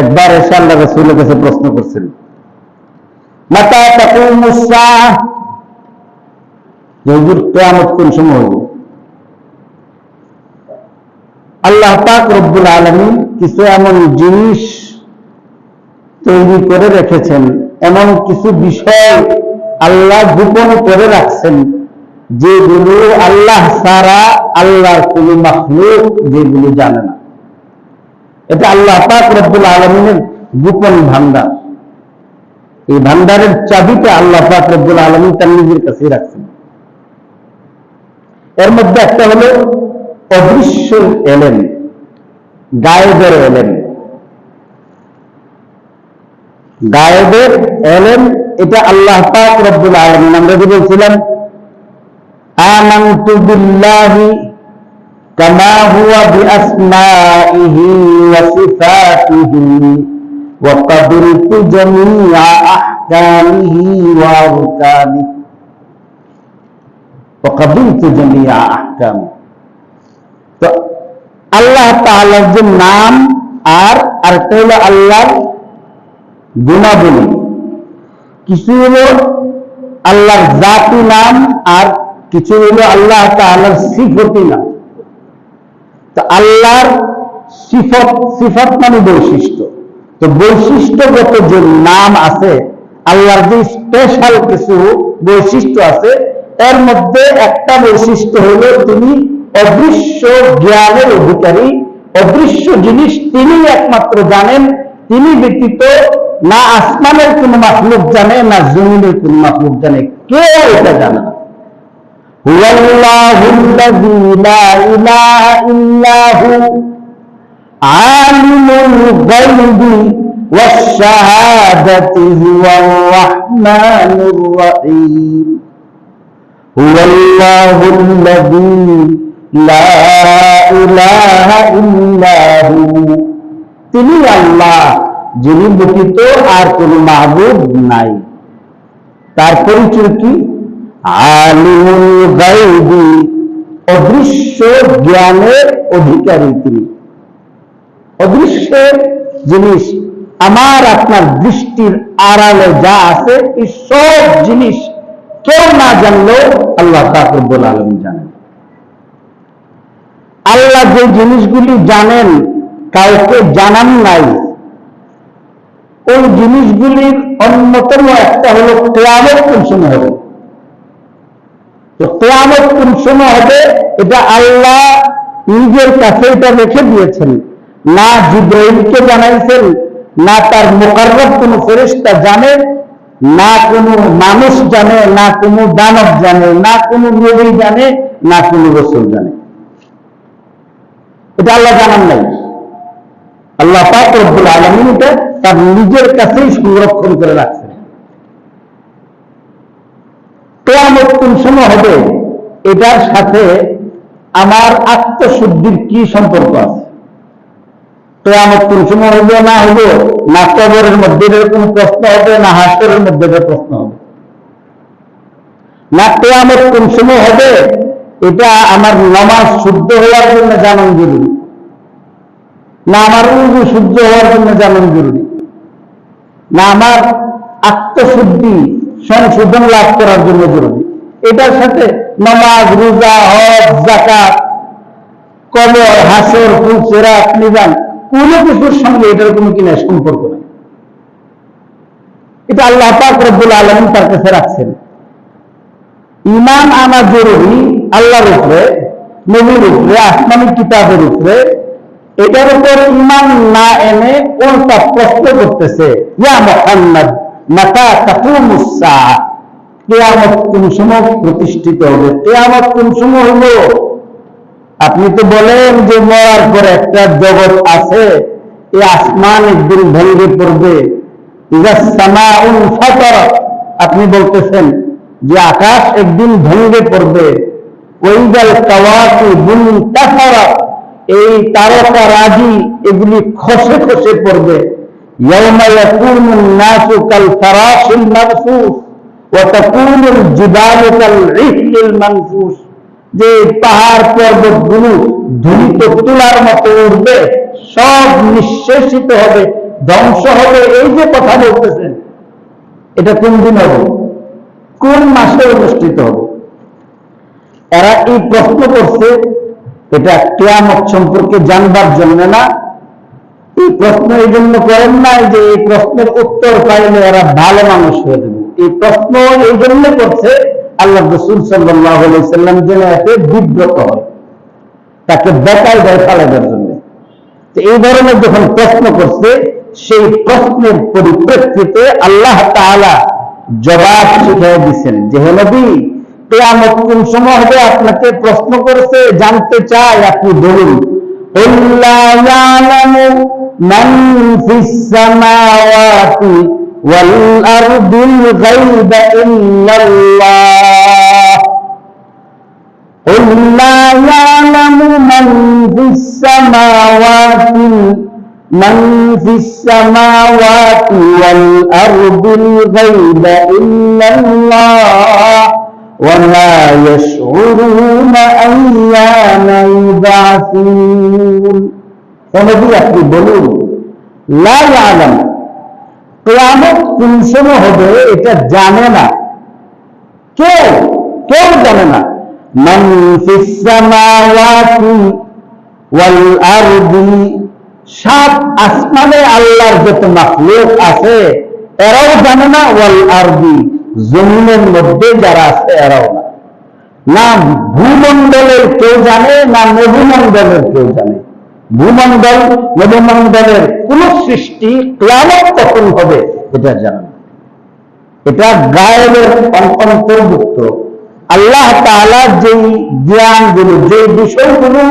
একবার এসে আল্লাহ রাসূলের কাছে প্রশ্ন করছেন, মাতা তাকুমুস সাআহ, হুজুর কিয়ামত কোন সময় হবে? আল্লাহ পাক রব্বুল আলামিন কিছু এমন জিনিস তৈরি করে রেখেছেন, এমন কিছু বিষয় আল্লাহ গোপন করে রাখছেন, যেগুলো আল্লাহ ছাড়া আল্লাহর কোন মাখলুক যেগুলো জানে না। এটা আল্লাহ পাক রব্বুল আলামিনের গোপন ভান্ডার। এই ভান্ডারের চাবিটা আল্লাহ পাক রব্বুল আলামিন তার নিজের কাছেই রাখছেন। এর মধ্যে একটা হলো অদৃশ্য এলেম, গায়েবের এলেম। গায়েবের এলেম এটা আল্লাহ পাক রব্বুল আলামিন, আমরা যে বলছিলাম আমানতু বিল্লাহি কামা হুয়া বিআসমাইহি ওয়া সিফাতিহি ওয়া ক্বাবিলতু জামিআ আহকামিহি ওয়া আরকানিহি ওয়া ক্বাবিলতু জামিআ আহকামিহি। তো আল্লাহ তাআলার যে নাম আর আরেকটা হলো আল্লাহর গুণাবলী। কিছু হলো আল্লাহর জাতি নাম আর কিছু হলো আল্লাহ তাআলার সিফতি নাম। তো আল্লাহর সিফত, সিফত মানে বৈশিষ্ট্য। তো বৈশিষ্ট্যগত যে নাম আছে, আল্লাহর যে স্পেশাল কিছু বৈশিষ্ট্য আছে, এর মধ্যে একটা বৈশিষ্ট্য হলো তিনি অদৃশ্য জ্ঞানের অধিকারী। অদৃশ্য জিনিস তিনি একমাত্র জানেন। তিনি ব্যতীত না আসমানের কোন মাখলুক জানে, না জমিনের কোন মাখলুক জানে, কেউ এটা জানে না। হুয়াল্লাহুল্লাযী লা ইলাহা ইল্লা হু আলিমুল গায়বি ওয়াশ শাহাদাতি হুয়ার রাহমানুর রহিম। হুয়াল্লাহুল্লাযী লা ইলাহা ইল্লা হু, তিনি আল্লাহ, যিনি ব্যতীত আর কোন মাবুদ নাই। তার পরিচয় কি? আলিমুল গায়বি, অদৃশ্য জ্ঞানের অধিকারী তিনি। অদৃশ্য জিনিস আমার আপনার দৃষ্টির আড়ালে যা আছে, এই সব জিনিস কেউ না জানলেও আল্লাহ পাক রব্বুল আলামিন জানেন। আল্লাহ যে জিনিসগুলি জানেন কাউকে জানান নাই, ওই জিনিসগুলির অন্যতম একটা হলো কিয়ামত কোন সময় হবে। তো কিয়ামত কোন সময় হবে এটা আল্লাহ নিজের কাছে এটা রেখে দিয়েছেন। না জিবরাইলকে জানাইছেন, না তার মুকাররব কোন ফেরেশতা জানে, না কোনো মানুষ জানে, না কোনো দানব জানে, না কোনো নবী জানে, না কোনো রাসূল জানে। এটা আল্লাহ জানান নাই। আল্লাহ পাক রব্বুল আলামিন এটা তার নিজের কাছেই সংরক্ষণ করে রাখছেন। কিয়ামত কোন সময় হবে এটার সাথে আমার আত্মশুদ্ধির কি সম্পর্ক আছে? কিয়ামত কোন সময় হইব না হইব, না কবরের মধ্যে এরকম প্রশ্ন হবে, না হাসরের মধ্যে প্রশ্ন হবে, না কিয়ামত কোন সময় হবে এটা আমার নামাজ শুদ্ধ হওয়ার জন্য জানান জরুরি, না আমার উযু শুদ্ধ হওয়ার জন্য জানান জরুরি, না আমার আত্মশুদ্ধি সংশোধন লাভ করার জন্য জরুরি। এটার সাথে নামাজ, রোজা, হজ, যাকাত, কবর, হাসর, সিরাত, মিজান কোন কিছুর সঙ্গে এটার কোনো কিনা সম্পর্ক নেই। এটা আল্লাহ পাক রব্বুল আলামিন তার কাছে রাখছেন। ঈমান আনা জরুরি আল্লাহর উপরে, নবীর উপরে, আসমানি কিতাবের উপরে। এটার উপর ঈমান না এনে উল্টা প্রশ্ন করতেছে, ইয়া মুহাম্মদ মাতা তাকুমুস সাআহ, কিয়ামত কোন সময় প্রতিষ্ঠিত হবে, কিয়ামত কোন সময় হলো? আপনি তো বলেন যে মরার পর একটা জগৎ আছে, এই আসমান একদিন ভেঙে পড়বে। ইযাস সামাউন ফাতারাত, আপনি বলতেছেন যে আকাশ একদিন ভেঙে পড়বে। ওয়াইদাল কাওয়াকিবুন তাসারাত, এই তারকা রাজি এগুলি খসে খসে পড়বে। ইয়াউমা ইয়াকুনুন নাসু কাল ফারাশিল মাবসুস ওয়া তাকুনুল জিবালু কাল ইহলিল মানফুস, যে পাহাড় পর্বতগুলো ধূলিত তুলার মতো উঠবে, সব নিঃশেষিত হবে, ধ্বংস হবে। এই যে কথা বলতেছেন, এটা কোন দিন হবে, কোন মাসে অনুষ্ঠিত হবে? এরা এই প্রশ্ন করছে, এটা কিয়ামত সম্পর্কে জানবার জন্য না। এই প্রশ্ন এই জন্য করেন নাই যে এই প্রশ্নের উত্তর পাইলে এরা ভালো মানুষ হয়ে যাবে। এই প্রশ্ন এই জন্য করছে আল্লাহ রাসূল সাল্লাল্লাহু আলাইহি সাল্লাম যেন এতে বিব্রত হয়, তাকে বেকায় দেয় ফেলাবার জন্য। এই ধরনের যখন প্রশ্ন করছে, সেই প্রশ্নের পরিপ্রেক্ষিতে আল্লাহ তাআলা জবাব শিখিয়ে দিচ্ছেন যে হে নবী, কিয়ামত কোন সময় হবে আপনাকে প্রশ্ন করেছে, জানতে চাই, আপনি বলুন। লা ইয়ালামু মান ফিস সামাওয়াতি ওয়াল আরদিল গায়বা ইল্লাল্লাহ। লা ইয়ালামু মান ফিস সামাওয়াতি من في السماوات والأرض الغيب إلا الله وما يشعرون أيان يبعثون। فنبي আপনি বলুন, লা ইয়ালাম, কিয়ামত কোন সময় হবে এটা জানে না কেউ, কেউ জানে না। মান ফিস সামাওয়াতি ওয়াল আরদি, সাত আসমানে আল্লাহর যত মাখলুক আছে এরাও জানে না, ওয়াল আরদি, জমিনের মধ্যে যারা আছে এরাও না। না ভূমণ্ডলের কেউ জানে, না নভূমণ্ডলের কেউ জানে। ভূমণ্ডল নভূমণ্ডলের কোন সৃষ্টি কিয়ামত কখন হবে এটা জানে না। এটা গায়েবের অন্তর্ভুক্ত। আল্লাহ তাআলা যেই জ্ঞানগুলো, যে বিষয়গুলো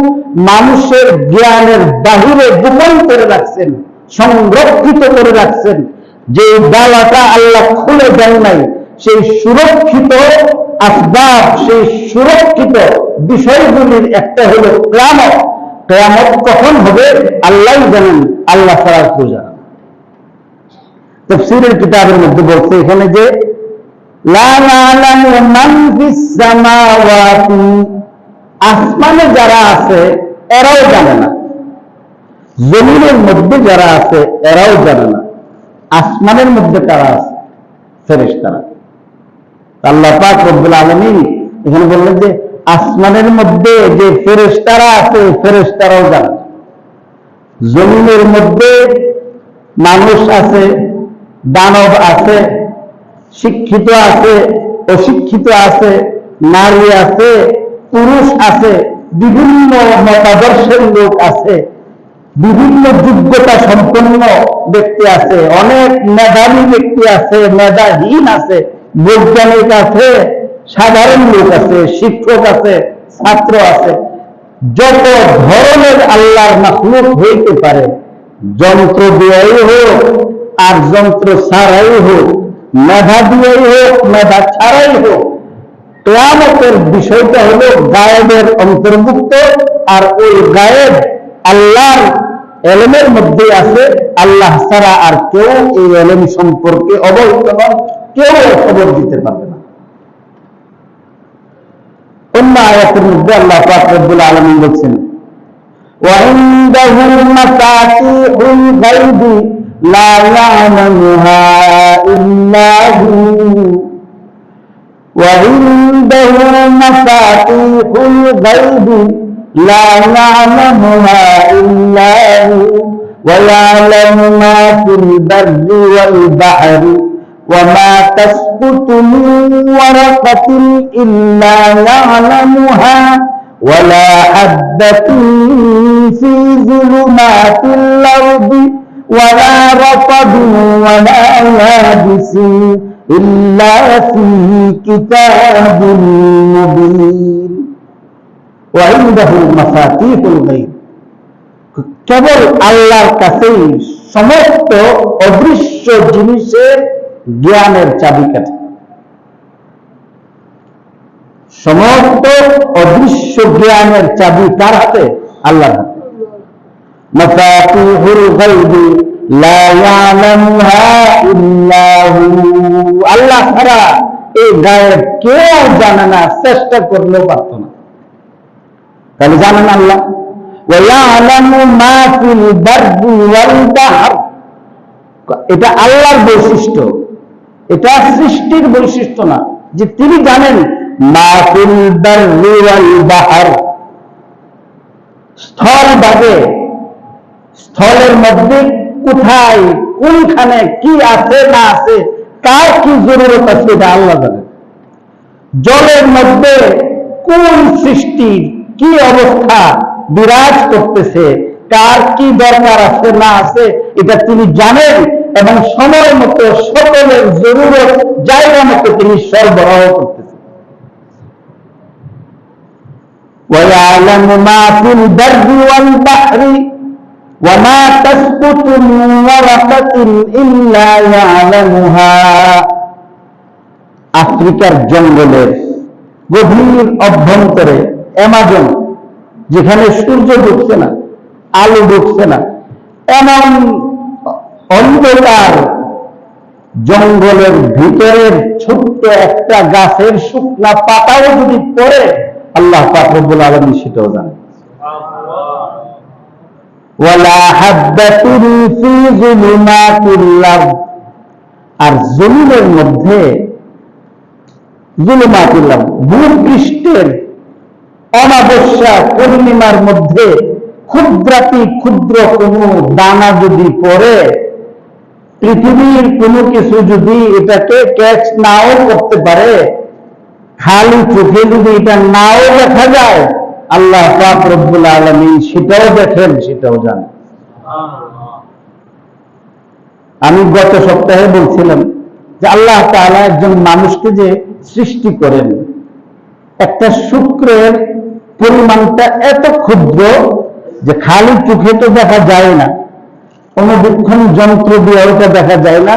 মানুষের জ্ঞানের বাহিরে গোপন করে রাখছেন, সংরক্ষিত করে রাখছেন, যে ডালাটা আল্লাহ খুলে দেন নাই, সেই সুরক্ষিত আসবাব, সেই সুরক্ষিত বিষয়গুলির একটা হলো কিয়ামত। কিয়ামত কখন হবে আল্লাহই জানেন, আল্লাহ ছাড়া কেউ জানে না। তাফসীরের কিতাবের মধ্যে বলছে এখানে যে লা ইয়ালামু মান ফিস সামাওয়াতি, আসমানে যারা আছে এরাও জানে না, জমিনের মধ্যে যারা আছে এরাও জানে না। আসমানের মধ্যে কারা আছে? ফেরেশতারা। আল্লাহ পাক রব্বুল আলামিন এখানে বললেন যে আসমানের মধ্যে যে ফেরেশতারা আছে ফেরেশতারাও জানে না। জমিনের মধ্যে মানুষ আছে, দানব আছে, শিক্ষিত আছে, অশিক্ষিত আছে, নারী আছে, পুরুষ আছে, বিভিন্ন মতাদর্শের লোক আছে, বিভিন্ন যোগ্যতা সম্পন্ন ব্যক্তি আছে, অনেক মেধাবী ব্যক্তি আছে, মেধাহীন আছে, বৈজ্ঞানিক আছে, সাধারণ লোক আছে, শিক্ষক আছে, ছাত্র আছে। যত ধরনের আল্লাহর মাখলুক হইতে পারে, যন্ত্র দিয়েই হোক আর যন্ত্র ছাড়াই হোক, মেধা দিয়েই হোক মেধা ছাড়াই হোক, কিয়ামতের বিষয়টা হলো গায়েবের অন্তর্ভুক্ত। আর ওই গায়েব আল্লাহর এলেমের মধ্যে আছে। আল্লাহ ছাড়া আর কেউ এই এলেম সম্পর্কে অবহিত নন, কেউ খবর দিতে পারবে না। অন্য আয়াতের মধ্যে আল্লাহ পাক রব্বুল আলামিন বলেছেন ওয়া ইনদাহু মাফাতিহুল গায়বি লা ইয়ালামুহা ইল্লা হু ওয়া ইনদাহু মাফাতিহুল গায়বি লা ইয়ালামুহা ইল্লা হু ওয়া ইয়ালামু মা ফিল বাররি ওয়াল বাহরি وما تسقط من ورقة إلا يعلمها ولا حبة في ظلمات الأرض ولا رطب ولا يابس إلا في كتاب مبين وعنده مفاتيح الغيب। কেবল আল্লাহর কাছেই সমস্ত অদৃশ্য জিনিসের জ্ঞানের চাবিকাঠি। সমস্ত অদৃশ্য জ্ঞানের চাবি কার হাতে? আল্লাহর হাতে। মাফাতিহুল গায়বি লা ইয়ালামুহা ইল্লা হু, আল্লাহ ছাড়া এই গায়েব কেউ জানে না, চেষ্টা করলেও পারত না। তাহলে জানেন আল্লাহ। ওয়া ইয়ালামু মা ফিল বাররি ওয়াল বাহর, এটা আল্লাহর বৈশিষ্ট্য, এটা সৃষ্টির বৈশিষ্ট্য না, যে তিনি জানেন মা ফিল বাররি ওয়াল বাহর, স্থল ভাগে, স্থলের মধ্যে কোথায় কোনখানে কি আছে না আছে, কার কি জরুরত আছে এটা আল্লাহ জানেন। জলের মধ্যে কোন সৃষ্টি কি অবস্থা বিরাজ করতেছে, কার কি দরকার আছে না আছে এটা তিনি জানেন এবং সময় মতো সকলের জরুরত জায়গা মতো তিনি সরবরাহ করতেছেন। وَيَعْلَمُ مَا فِي الْبَرِّ وَالْبَحْرِ وَمَا تَسْقُطُ مِنْ وَرَقَةٍ إِلَّا يَعْلَمُهَا। আফ্রিকার জঙ্গলের গভীর অভ্যন্তরে অ্যামাজন, যেখানে সূর্য ঢুকছে না, আলো ঢুকছে না, এমন অন্ধকার জঙ্গলের ভিতরের ছোট্ট একটা গাছের শুকনা পাতাও যদি পড়ে, আল্লাহ পাক রব্বুল আলামিন সেটাও জানেন। ওয়ালা হাব্বাতুন ফি যুলুমাতিল আরদ, আর জমিনের মধ্যে যুলুমাতিল আরদ ভূপৃষ্ঠের অমাবস্যা পূর্ণিমার মধ্যে ক্ষুদ্রাতি ক্ষুদ্র কোনো দানা যদি পড়ে, পৃথিবীর কোনো কিছু যদি এটাকে ক্যাচ নাও করতে পারে, খালি চোখে যদি এটা নাও দেখা যায়, আল্লাহ পাক রব্বুল আলামিন সেটাও দেখেন, সেটাও জানেন। আমি গত সপ্তাহে বলছিলাম যে আল্লাহ তাআলা একজন মানুষকে যে সৃষ্টি করেন, একটা শুক্রের পরিমাণটা এত ক্ষুদ্র যে খালি চোখে তো দেখা যায় না, অনুবীক্ষণ যন্ত্র দিয়ে ওটা দেখা যায় না,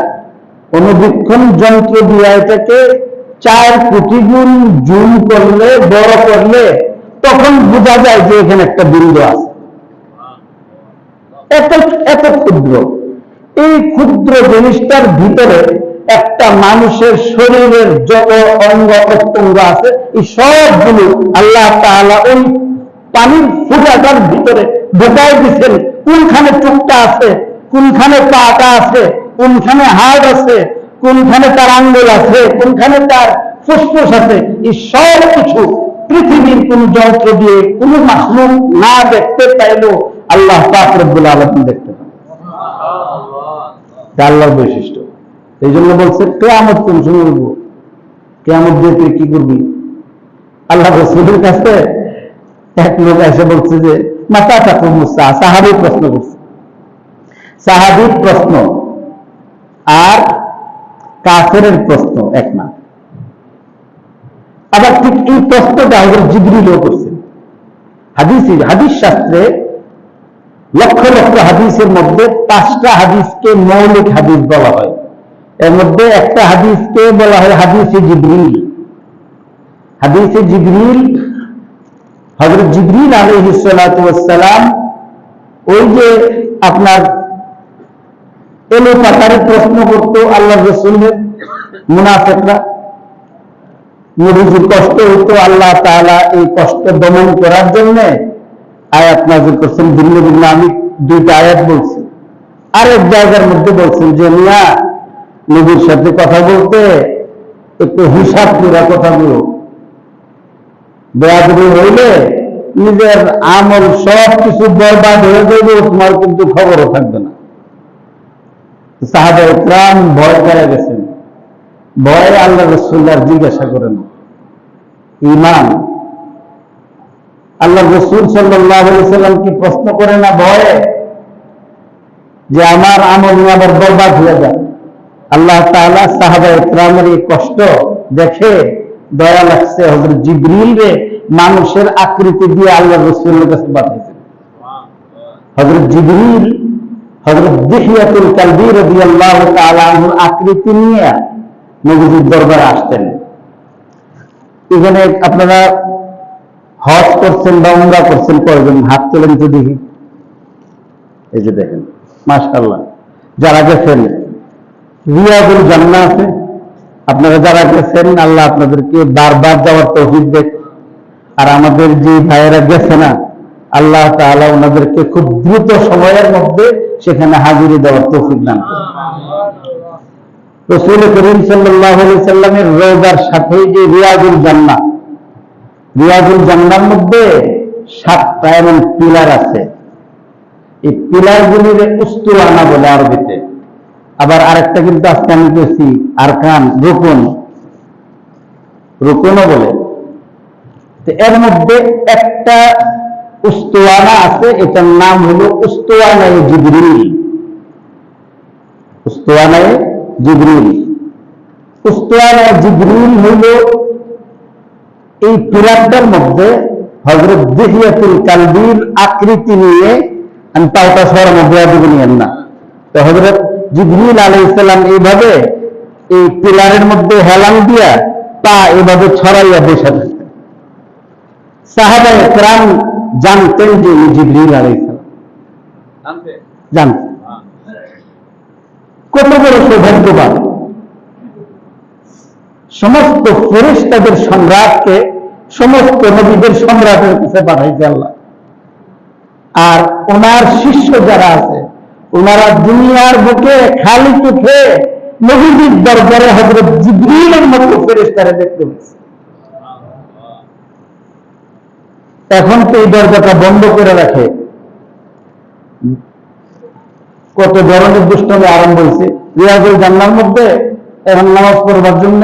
অনুবীক্ষণ যন্ত্র দিয়ে এটাকে 4 কোটি গুণ জুম করলে, বড় করলে তখন বোঝা যায় যে এখানে একটা বিন্দু আছে। এত এত ক্ষুদ্র, এই ক্ষুদ্র জিনিসটার ভিতরে একটা মানুষের শরীরের যত অঙ্গ প্রত্যঙ্গ আছে, এই সবগুলো আল্লাহ তাআলা ওই পানির ফুটাটার ভিতরে ঢোকায় দিচ্ছেন। কোনখানে চোখটা আছে, কোনখানে পাটা আছে, কোনখানে হাড় আছে, কোনখানে তার আঙ্গুল আছে, কোনখানে তার ফুসফুস আছে, এই সব কিছু পৃথিবীর কোন যন্ত্র দিয়ে কোন মাখলুক না দেখতে পাইলেও আল্লাহ পাক রব্বুল আলামিন দেখতে পান। আল্লাহর বৈশিষ্ট্য। এই জন্য বলছে কিয়ামত কোন সময় হইব, কিয়ামত দিয়ে তুই কি করবি? আল্লাহ রাসূলের কাছে এক লোক এসে বলছে যে মাতা তাকুম মুসা, সাহাবী প্রশ্ন করছে। সাহাবী প্রশ্ন আর কাফেরের প্রশ্ন এক না। আবার ঠিক এই প্রশ্নটা হযরত জিবরিলও করছেন। হাদিস শাস্ত্রে লক্ষ লক্ষ হাদিসের মধ্যে 5টা হাদিসকে মৌলিক হাদিস বলা হয়। এর মধ্যে একটা হাদিসকে বলা হয় হাদিসে জিবরিল। হাদিসে জিবরিল, হযরত জিবরিল আলাইহিস সালাতু ওয়াস সালাম ওই যে আপনার এলো পাতারে প্রশ্ন করতো আল্লাহর রাসূলের মুনাফিকরা, নবীজির কষ্ট হইতো, আল্লাহ তাআলা এই কষ্ট দমন করার জন্য আয়াত নাযিল করেছেন। ভিন্ন ভিন্ন আমি 2টা আয়াত বলছি। আরেক জায়গার মধ্যে বলছেন যে মিয়া নবীর সাথে কথা বলতে একটু হিসাব করে কথা বলো, বেয়াদবি হইলে নিজের আমল সব কিছু বরবাদ হয়ে যাবে, তোমার কিন্তু খবরও থাকবে না। সাহাবায়ে কেরাম ভয় করে গেছেন, ভয়ে আল্লাহ রাসূল আর জিজ্ঞাসা করেন ঈমান। আল্লাহ রাসূল সাল্লাল্লাহু আলাইহি ওয়াসাল্লাম কি প্রশ্ন করে না ভয়ে যে আমার আমল আবার বরবাদ হয়ে যায়? আল্লাহ তাআলা সাহাবায়ে কেরামের এই কষ্ট দেখে দয়া লাগছে, হযরত জিবরিল রে মানুষের আকৃতি দিয়ে আল্লাহ রাসূলের কাছে পাঠিয়েছেন। হযরত জিবরিল হযরত দিহিয়াতুল কালবি রাদিয়াল্লাহু তাআলা আনহুর আকৃতি নিয়ে নবীজির দরবারে আসতেন। এখানে আপনারা হজ করছেন বা উমরা করছেন কয়জন? হাত তোলেন তো দেখি। এই যে দেখেন, মাশাআল্লাহ। যারা গেছেন রিয়াদুল জান্নাহ আছে, আপনারা যারা গেছেন আল্লাহ আপনাদেরকে বারবার যাওয়ার তৌফিক দেন। আর আমাদের যে ভাইয়েরা গেছে না, আল্লাহ তাআলা ওনাদেরকে খুব দ্রুত সময়ের মধ্যে সেখানে হাজিরি দেওয়ার তৌফিক দান করেন। রাসূল করিম সাল্লাল্লাহু আলাইহি সাল্লামের রওজার সাথে যে রিয়াদুল জান্নাহ, রিয়াদুল জান্নাহর মধ্যে 7টা এমন পিলার আছে। এই পিলারগুলির উস্তুয়ানা বলে আরবিতে। আবার আরেকটা কিন্তু আজকে আমি বলছি আরকান, রুকুনও বলে। এর মধ্যে একটা উস্তুয়ানা আছে, এটার নাম হলো উস্তুয়ানায়ে জিবরিল। উস্তুয়ানায়ে জিবরিল, উস্তুয়ানায়ে জিবরিল হইল এই পিলারটার মধ্যে হযরত দিহিয়াতুল কালবির আকৃতি নিয়ে, আমি পাওটা সরার মধ্যে নিয়েন না, তো হযরত জিবরিল আলাইহিস সালাম এইভাবে এই পিলারের মধ্যে হেলান দিয়া পা এভাবে ছড়াইয়া বসে থাকতেন। সাহাবায়ে কেরাম জানতেন যে জিবরিল আলাইহিস সালাম, জানতেন। কত বড় সৌভাগ্যবান! সমস্ত ফেরেশতাদের সম্রাটকে সমস্ত নবীদের সম্রাটের কাছে পাঠাইছে আল্লাহ। আর ওনার শিষ্য যারা আছে ওনারা দুনিয়ার বুকে খালি চোখে নবীর দরবারে হযরত জিবরিলের মতো ফেরেশতারে দেখতে পেয়েছে। এখন তো এই দরজাটা বন্ধ করে রাখে, কত ধরনের দুষ্টমি আরম্ভ হয়েছে। রিয়াজুল জান্নার মধ্যে এখন নামাজ পড়বার জন্য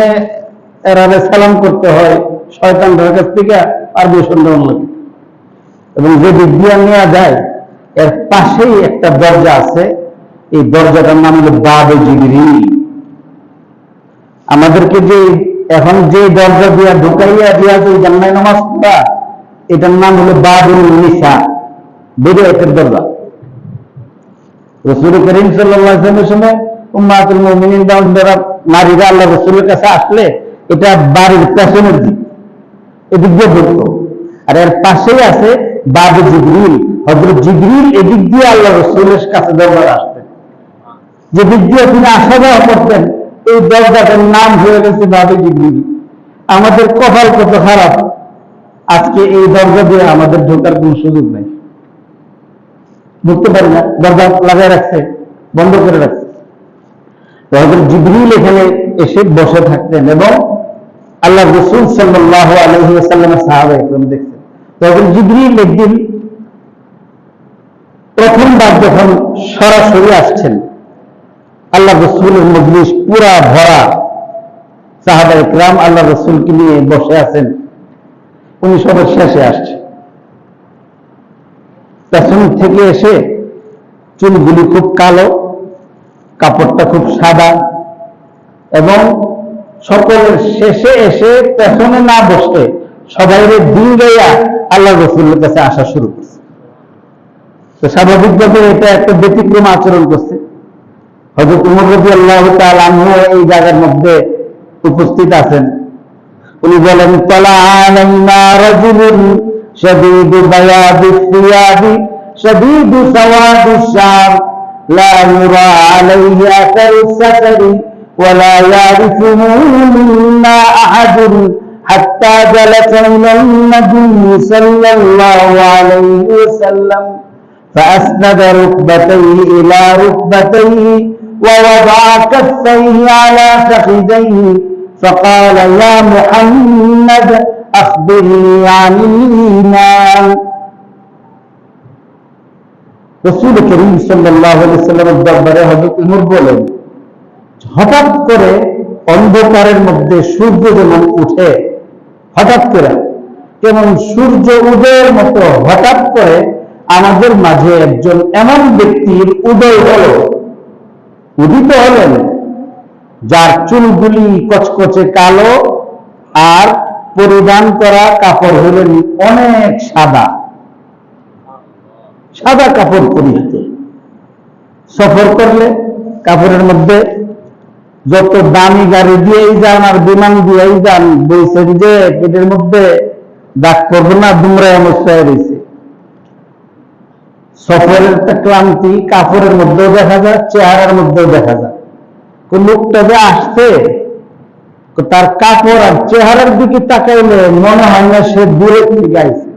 এরারে সালাম করতে হয় শয়তানদের কাছ থেকে, আর বেসন্দেহ লাগে। এবং যে দিক দিয়ে নেওয়া যায় এর পাশেই একটা দরজা আছে, এই দরজাটার নাম হলো বাবে জিবরিল। আমাদেরকে যে এখন যে দরজা দিয়া ঢুকাইয়া রিয়াজুল জান্নায় নামাজ পড়া, এটার নাম হলো বাবুল নিসা, বিদআতের দরজা। রাসূল করিম সাল্লাল্লাহু আলাইহি ওয়াসাল্লামের সময় উম্মাতুল মুমিনিন যারা নারীরা আল্লাহ রাসূলের কাছে আসলে এটা বাড়ির পেছনের দিক, এদিক দিয়ে ঢুকতো। আর এর পাশেই আছে বাবে জিবরিল, হযরত জিবরিল এদিক দিয়ে আল্লাহ রাসূলের কাছে দরবারে আসতেন। যে দিক দিয়ে তিনি আসা যাওয়া করতেন, এই দরজাটার নাম হয়ে গেছে বাবে জিবরিল। আমাদের কপাল কত খারাপ, আজকে এই দরজা দিয়ে আমাদের ঢোকার কোন সুযোগ নেই, ঢুকতে পারি না, দরজা লাগাই রাখছে, বন্ধ করে রাখছে। হযরত জিবরিল এখানে এসে বসে থাকতেন এবং আল্লাহ রাসূল সাল্লাল্লাহু আলাইহি ওয়াসাল্লামের সাহাবায়ে কেরাম দেখতেন। তখন জিবরিল একদিন প্রথমবার যখন সরাসরি আসছেন, আল্লাহ রাসূলের মজলিস পুরা ভরা, সাহাবায়ে কেরাম আল্লাহ রাসূলকে নিয়ে বসে আছেন, উনি সবার শেষে আসছে। পেছন থেকে এসে চুলগুলি খুব কালো, কাপড়টা খুব সাদা, এবং সকলের শেষে এসে পেছনে না বসে সবাই দিন গাইয়া আল্লাহ রাসূলের কাছে আসা শুরু করছে। তো স্বাভাবিকভাবে এটা একটা ব্যতিক্রম আচরণ করছে। হযরত উমর রাদিয়াল্লাহু তাআলা আনহু এই জায়গার মধ্যে উপস্থিত আছেন। উনি বলেন, তালা আলাইনা রাজুলুন শাদীদু বায়াদিস সিয়াবি শাদীদু সাওয়াদিস শার লা ইউরা আলাইহি আসারুস সাফারি ওয়া লা ইয়ারিফুহু মিন্না আহাদুন হাত্তা জালাসা ইলান নাবিয়্যি সাল্লাল্লাহু আলাইহি ওয়াসাল্লাম فأسند ركبتيه إلى ركبتيه ووضع كفيه على فخذيه فقال يا محمد أخبرني عن الإيمان। রাসূল করিম সাল্লাল্লাহু আলাইহি ওয়াসাল্লামের দরবারে হযরত উমর বলেন, হঠাৎ করে অন্ধকারের মধ্যে সূর্য যেমন উঠে, হঠাৎ করে যেমন সূর্য উদয়ের মতো হঠাৎ করে আমাদের মাঝে একজন এমন ব্যক্তির উদয় হল, উদিত হলেন, যার চুলগুলি কচকচে কালো আর পরিধান করা কাপড় হলেন অনেক সাদা, সাদা কাপড় পরিহিত। সফর করলে কাপড়ের মধ্যে যত দামি গাড়ি দিয়েই যান আর বিমান দিয়েই যান, বলছেন যে পেটের মধ্যে দাগ পড়বে না, দুমরায় অবস্থায় রয়েছে। সফরের একটা ক্লান্তি কাপড়ের মধ্যেও দেখা যায়, চেহারার মধ্যেও দেখা যায়। কোন লোকটা যে আসছে, তার কাপড় আর চেহারার দিকে তাকাইলে মনে হয় না সে দূরের থেকে আইছে,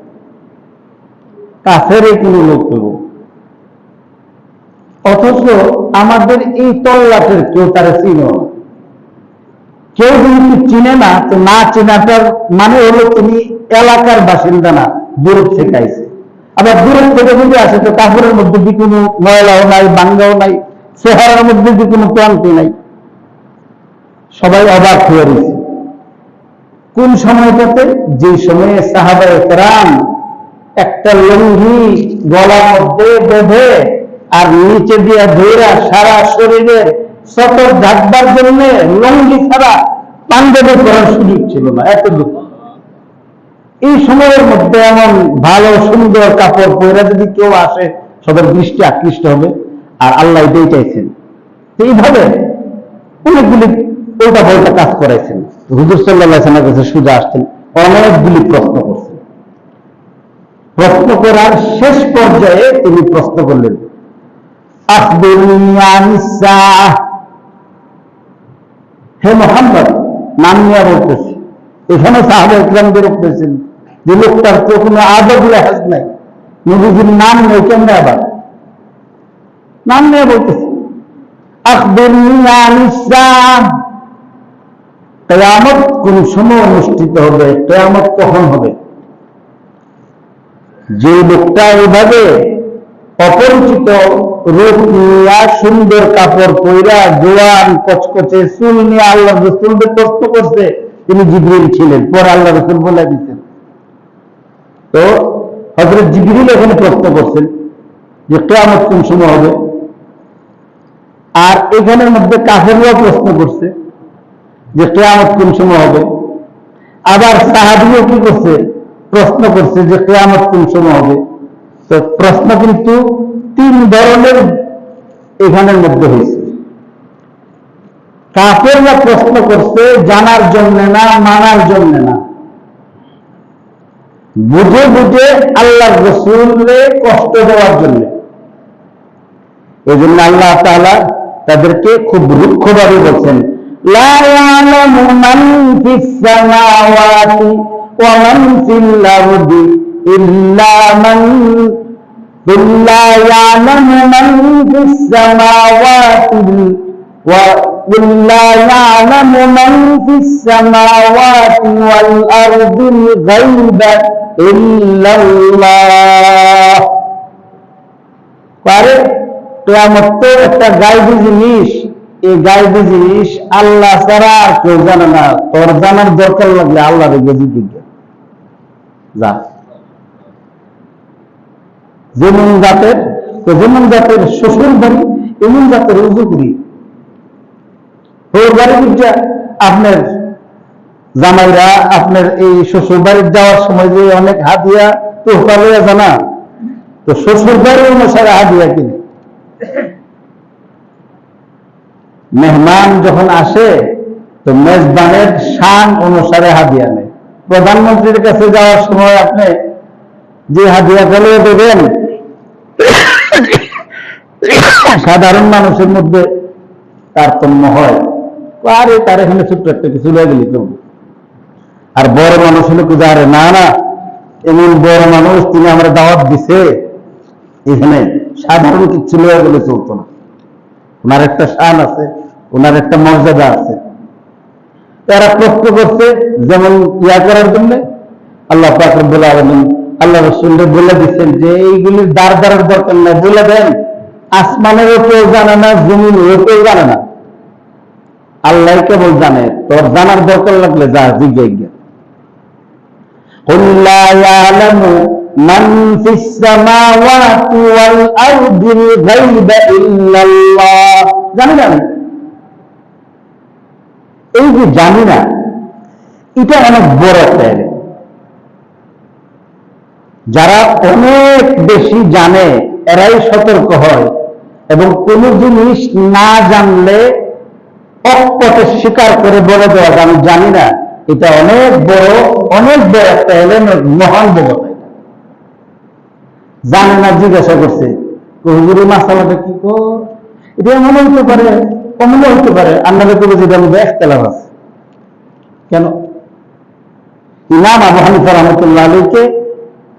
কাছের কোনো লোক পেল। অথচ আমাদের এই তল্লাটের কেউ তারা চিনে না। কেউ যদি চিনে না, তো না চেনাটার মানে হলো তিনি এলাকার বাসিন্দা না, দূরের থেকে আইছে। আবার দূরের থেকে যদি আসে তো কাপড়ের মধ্যে যে কোনো ময়লাও নাই, বাঙ্গাও নাই, চেহারার মধ্যে যে কোনো ক্লান্তি নাই। সবাই অবাক হয়ে রয়েছে। কোন সময়টাতে? যে সময়ে সাহাবায়ে কেরাম একটা লুঙ্গি গলার মধ্যে বেঁধে আর নিচে দিয়ে ধৈরা সারা শরীরের সতর ঢাকবার জন্য লুঙ্গি ছাড়া পাঞ্জাবি করার সুযোগ ছিল না, এত দুঃখ। এই সময়ের মধ্যে এমন ভালো সুন্দর কাপড় পরে যদি কেউ আসে সবার দৃষ্টি আকৃষ্ট হবে, আর আল্লাহ এটাই চাইছেন। এইভাবে অনেকগুলি উল্টা পাল্টা কাজ করাইছেন। হুজুর সাল্লাল্লাহু আলাইহি ওয়াসাল্লামের কাছে সোজা আসতেন, অনেকগুলি প্রশ্ন করছেন। প্রশ্ন করার শেষ পর্যায়ে তিনি প্রশ্ন করলেন, আখবিরনি আনিস সাআহ। হে মুহাম্মদ, নাম নিয়ে বলতেছি। এখানে সাহাবায়ে কিরামদের বলতেছেন যে লোকটার তো কোনো আদব লেহাজ নাই, নবীজির নাম নেই, কেমনে আবার নাম নিয়ে বলতেছি। আখবিরনি আনিস সাআহ, কিয়ামত কোন সময় অনুষ্ঠিত হবে, কিয়ামত কখন হবে? যে লোকটা এইভাবে অপরিচিত রূপ নিয়ে সুন্দর কাপড় পইরা জোয়ান কচকচে চুল নিয়ে আল্লাহ রাসূলকে প্রশ্ন করছে, তিনি জিবরিল ছিলেন। পরে আল্লাহ রাসূল বলে দিচ্ছেন। তো হযরত জিবরিল এখানে প্রশ্ন করছেন যে কিয়ামত কোন সময় হবে, আর এখানের মধ্যে কাফেররাও প্রশ্ন করছে যে কিয়ামত কোন সময় হবে। আবার সাহাবীও কি করছে, প্রশ্ন করছে যে কিয়ামত কোন সময় হবে। তো প্রশ্ন কিন্তু তিন ধরনের এখানের মধ্যে হয়েছে। কাফেররা প্রশ্ন করছে জানার জন্য না, মানার জন্য না, বুঝে বুঝে আল্লাহর রাসূলকে কষ্ট দেওয়ার জন্য। এই জন্য আল্লাহ তাআলা তাদেরকে খুব রুক্ষভাবে বলছেন, লা ইয়ালামু মান ফিস সামাওয়াতি ওয়া মান ফিল আরদি ইল্লা মান لا يعلم من في السماوات ولا يعلم من في السماوات والأرض الغيب إلا الله। পারে কিয়ামত তো একটা গায়বী জিনিস, এই গায়বী জিনিস আল্লাহ ছাড়া আর কেউ জানে না। তোর জানার দরকার লাগলে আল্লাহর কাছে জিজ্ঞাসা যা। যেমন জাতের শ্বশুর বাড়ি, এমন জাতের উজুগুরি ওর বাড়ি বুঝা আপনার জামাইরা আপনার এই শ্বশুর বাড়ি যাওয়ার সময় যে অনেক হাদিয়া তোহফা লইয়া জানা, তো শ্বশুর বাড়ি অনুসারে হাদিয়া কিনে। মেহমান যখন আসে তো মেজবানের শান অনুসারে হাদিয়া নেয়। প্রধানমন্ত্রীর কাছে যাওয়ার সময় আপনি যে হাদিয়া গেলে দেবেন, সাধারণ মানুষের মধ্যে তারতম্য হয়। আরে তার এখানে ছোট্ট একটা কিছু লয়ে গেলি তো, আর বড় মানুষ হলে কুজারে না না, এমন বড় মানুষ তিনি আমরা দাওয়াত দিছে, এখানে সাধারণ কিছু লয়ে গেলে চলতো না। ওনার একটা শান আছে, ওনার একটা মর্যাদা আছে। এরা প্রশ্ন করছে যেমন ইয়া করার জন্য। আল্লাহ পাক রব্বুল আলামিন আল্লাহ রাসূলকে বলে দিচ্ছেন যে এইগুলির দ্বার দ্বারের দরকার নাই, বলে দেন আসমানেরও কেউ জানে না, জমিনেরও কেউ জানে না, আল্লাহ কেবল জানে। তোর জানার দরকার লাগলে যা জিজ্ঞাসা। قُلْ لَا يَعْلَمُ مَنْ فِي السَّمَاوَاتِ وَالْأَرْضِ الْغَيْبَ إِلَّا اللَّهُ। জানি না, এই যে জানি না, এটা অনেক বড় একটা। যারা অনেক বেশি জানে এরাই সতর্ক হয়, এবং কোন জিনিস না জানলে অকপটে স্বীকার করে বলে দেওয়া আমি জানি না, এটা অনেক বড় একটা এলেমের মহান বড়তা। জানে না, জিজ্ঞাসা করছে হুজুর মাসালাটা কি কর, এটা এমন হইতে পারে, অমন হইতে পারে। আপনাদের তো যেটা মধ্যে একতলাফ আছে কেন? ইমাম আবু হানিফা রাহমাতুল্লাহ আলাইহিকে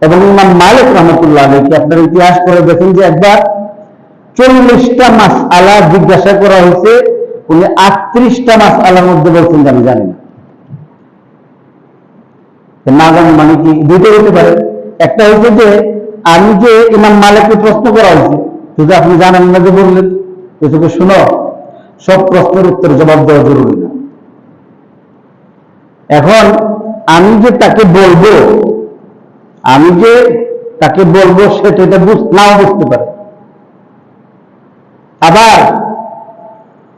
এবং ইমাম মালিক রাহমাতুল্লাহ আলাইহিকে আপনার ইতিহাস করে দেখেন যে একবার 40টা মাসআলা জিজ্ঞাসা করা হয়েছে, উনি 38টা মাসআলার মধ্যে বলছেন যে আমি জানি না। না জানি মানে কি দুটো হতে পারে। একটা হচ্ছে যে আমি যে ইমাম মালিককে প্রশ্ন করা হয়েছে, যদি আপনি জানেন না যে বললেন, এটুকু শুনো, সব প্রশ্নের উত্তর জবাব দেওয়া জরুরি না। এখন আমি যে তাকে বলবো, আমি যে তাকে বলবো সেটা নাও বুঝতে পারে। আবার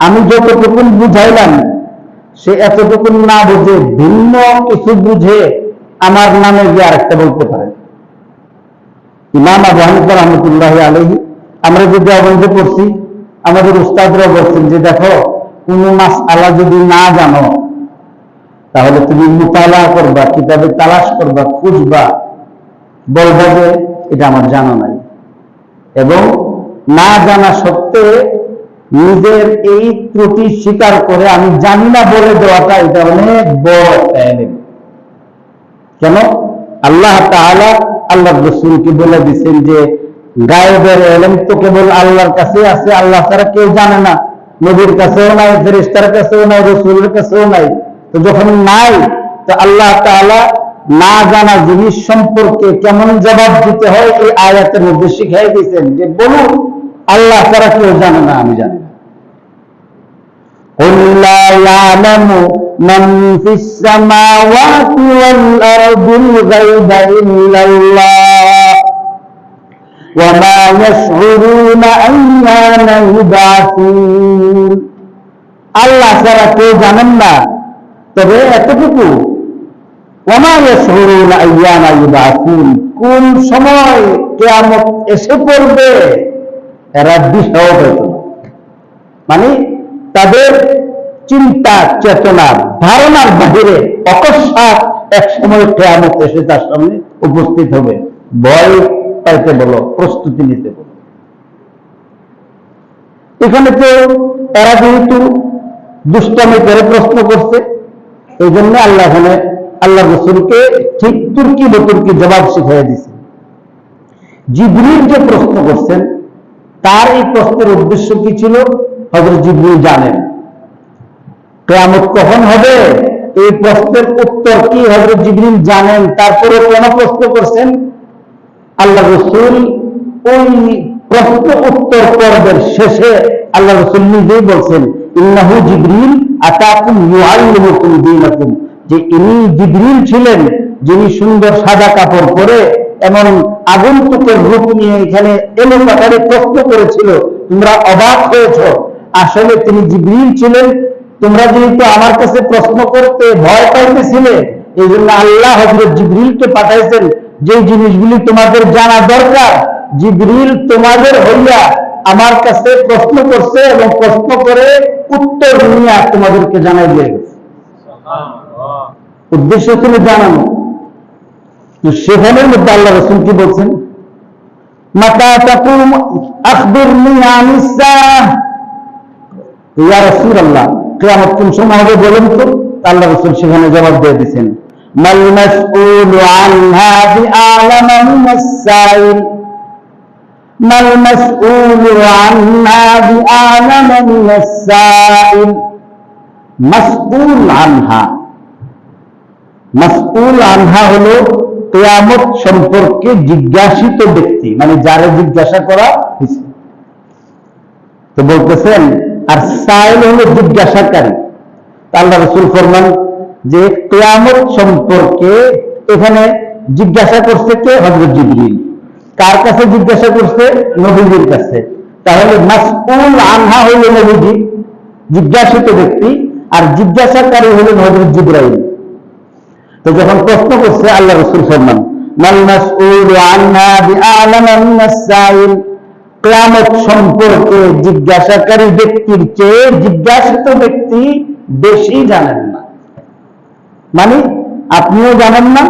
আমি যতটুকুন বুঝাইলাম সে এতটুকুন না বুঝে ভিন্ন কিছু বুঝে আমার নামে গিয়ে আরেকটা বলতে পারে। ইমাম আবু হানিফা রাহমাতুল্লাহি আলাইহি, আমরা যে দেওবন্দে পড়ছি, আমাদের উস্তাদরা বলছেন যে দেখো, কোন মাসআলা যদি না জানো তাহলে তুমি মুতালা করবা, কিতাবে তালাশ করবা, খুঁজবা, বলবা যে এটা আমার জানা নাই। এবং না জানা সত্ত্বে নিজের এই ত্রুটি স্বীকার করে আমি জানি না বলে দেওয়াটা এটা অনেক বড় ইলম। কেন? আল্লাহ তাআলা আল্লাহর রাসূলকে বলে দিয়েছেন যে গায়েবের ইলম তো কেবল আল্লাহর কাছে আছে, আল্লাহ ছাড়া কেউ জানে না। নবীর কাছেও নাই, ফেরেশতার কাছেও নাই, রাসূলের কাছেও নাই। তো যখন নাই, তো আল্লাহ তাআলা না জানা জিনিস সম্পর্কে কেমন জবাব দিতে হয় এই আয়াতের মধ্যে শিখাই দিয়েছেন যে বলুন আল্লাহ ছাড়া কেউ জানে না, আমি জানি না। قُلْ لَا يَعْلَمُ مَنْ فِي السَّمَاوَاتِ وَالْأَرْضِ الْغَيْبَ إِلَّا اللَّهُ وَمَا يَشْعُرُونَ أَيَّانَ يُبْعَثُونَ। আল্লাহ ছাড়া কেউ জানেন না, তবে এতটুকু ওমা ইয়াশউরুনা আইয়ানা ইউবআসুন, কোন সময় কিয়ামত এসে পড়বে এরা দিশাও পেত না। মানে তাদের চিন্তা চেতনার ধারণার বাহিরে অকস্মাৎ এক সময় কিয়ামত এসে তার সামনে উপস্থিত হবে। ভয় পাইতে বলো, প্রস্তুতি নিতে বলো। এখানে তো এরা যেহেতু দুষ্টামি করে প্রশ্ন করছে, এই জন্য আল্লাহ এখানে আল্লাহ রাসূলকে ঠিক তুর্কি বতুর্কি জবাব শিখিয়ে দিয়েছেন। জিবরিল যে প্রশ্ন করছেন তার এই প্রশ্নের উদ্দেশ্য কি ছিল? হযরত জিবরিল জানেন কিয়ামত কখন হবে, এই প্রশ্নের উত্তর কি হযরত জিবরিল জানেন। তারপরে কেন প্রশ্ন করছেন? আল্লাহ রাসূল ওই প্রশ্ন উত্তর পর্বের শেষে আল্লাহ রাসূল নিজেই বলছেন ইন্নাহু জিবরিল আতাকুম ইউআল্লিমুকুম দীনাকুম, যে ইনি জিবরিল ছিলেন যিনি সুন্দর সাদা কাপড় পরে এমন আগন্তুকের রূপ নিয়ে এখানে এলো পাতারে প্রশ্ন করেছিল, তোমরা অবাক হয়েছ। আসলে তিনি জিবরিল ছিলেন, তোমরা যেহেতু আমার কাছে প্রশ্ন করতে ভয় পাইতেছিলে, এই জন্য আল্লাহ হযরত জিবরিলকে পাঠাইছেন যে জিনিসগুলি তোমাদের জানা দরকার। জিবরিল তোমাদের হইয়া আমার কাছে প্রশ্ন করছে এবং প্রশ্ন করে উত্তর নিয়ে তোমাদেরকে জানাই দিয়ে গেছে। উদ্দেশ্য ছিল জানানো। তো সেখানের মধ্যে আল্লাহ রাসূল কি বলছেন? মাতা তাকুম আখবিরনি আনিস সাআহ, ইয়া রাসূলুল্লাহ কিয়ামত কোন সময় হবে বলেন তো। আল্লাহ রাসূল সেখানে জবাব দিয়ে দিয়েছেন মাল মাসউলু আনহা বিআলামা মিনাস সাইল, মাল মাসউলু আনহা বিআলামা মিনাস সাইল। মাসউল আনহা, মাসউল আনহা হলো কিয়ামত সম্পর্কে জিজ্ঞাসিত ব্যক্তি, মানে যারা জিজ্ঞাসা করা হয়েছে। তো বলতেছেন আর সাইল হলো জিজ্ঞাসাকারী। আল্লাহ রাসূল ফরমান যে কিয়ামত সম্পর্কে এখানে জিজ্ঞাসা করছে কে? হযরত জিবরিল। কার কাছে জিজ্ঞাসা করছে? নবীজির কাছে। তাহলে মাসউল আনহা হলো নবীজি, জিজ্ঞাসিত ব্যক্তি, আর জিজ্ঞাসাকারী হলেন হযরত জিবরাইল। তো যখন প্রশ্ন করছে আল্লাহ রাসূল ফরমান মাল মাসউলু আনহা বিআলামা মিনাস সাইল, কিয়ামত সম্পর্কে জিজ্ঞাসাকারী ব্যক্তির চেয়ে জিজ্ঞাসিত ব্যক্তি বেশি জানেন না। মানে আপনিও জানেন না,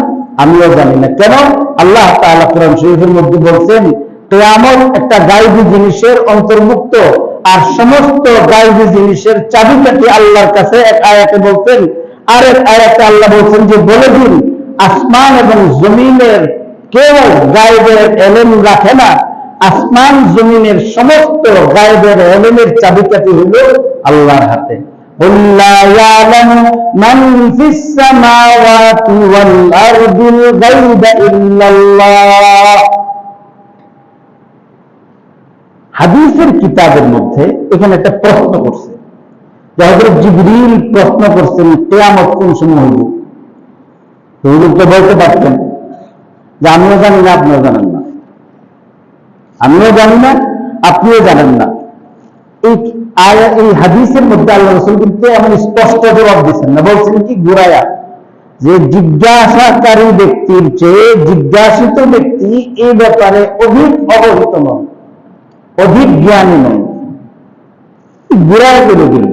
আমিও জানি না। কেন? আল্লাহ তাআলা কোরআন শরীফের মধ্যে বলছেন কিয়ামত একটা গায়বী জিনিসের অন্তর্ভুক্ত, আর সমস্ত গায়বী জিনিসের চাবিকাঠি আল্লাহর কাছে। এক আয়াতে বলছেন, আর এক আয়াতে আল্লাহ বলছেন যে বলে দিন আসমান এবং জমিনের কেউ গায়বের ইলম রাখে না, আসমান জমিনের সমস্ত গায়বের ইলমের চাবিকাঠি হলো আল্লাহর হাতে। قُلْ لَا يَعْلَمُ مَنْ فِي السَّمَاوَاتِ وَالْأَرْضِ الْغَيْبَ إِلَّا اللَّهُ। হাদিসের কিতাবের মধ্যে এখানে একটা প্রশ্ন করছে, হযরত জিবরিল প্রশ্ন করছেন কিয়ামত কোন সময় হইব। হুজুর তো বলতে পারতেন যে আমিও জানি না, আপনিও জানেন না। আমিও জানি না, আপনিও জানেন না। এই হাদিসের মধ্যে আল্লাহ রাসূল কিন্তু এমন স্পষ্ট জবাব দিচ্ছেন না, বলছেন কি ঘুরায়া, যে জিজ্ঞাসাকারী ব্যক্তির চেয়ে জিজ্ঞাসিত ব্যক্তি এই ব্যাপারে অধিক অবহিত নন, অধিক জ্ঞানী নন। ঘুরায়া করে দিল।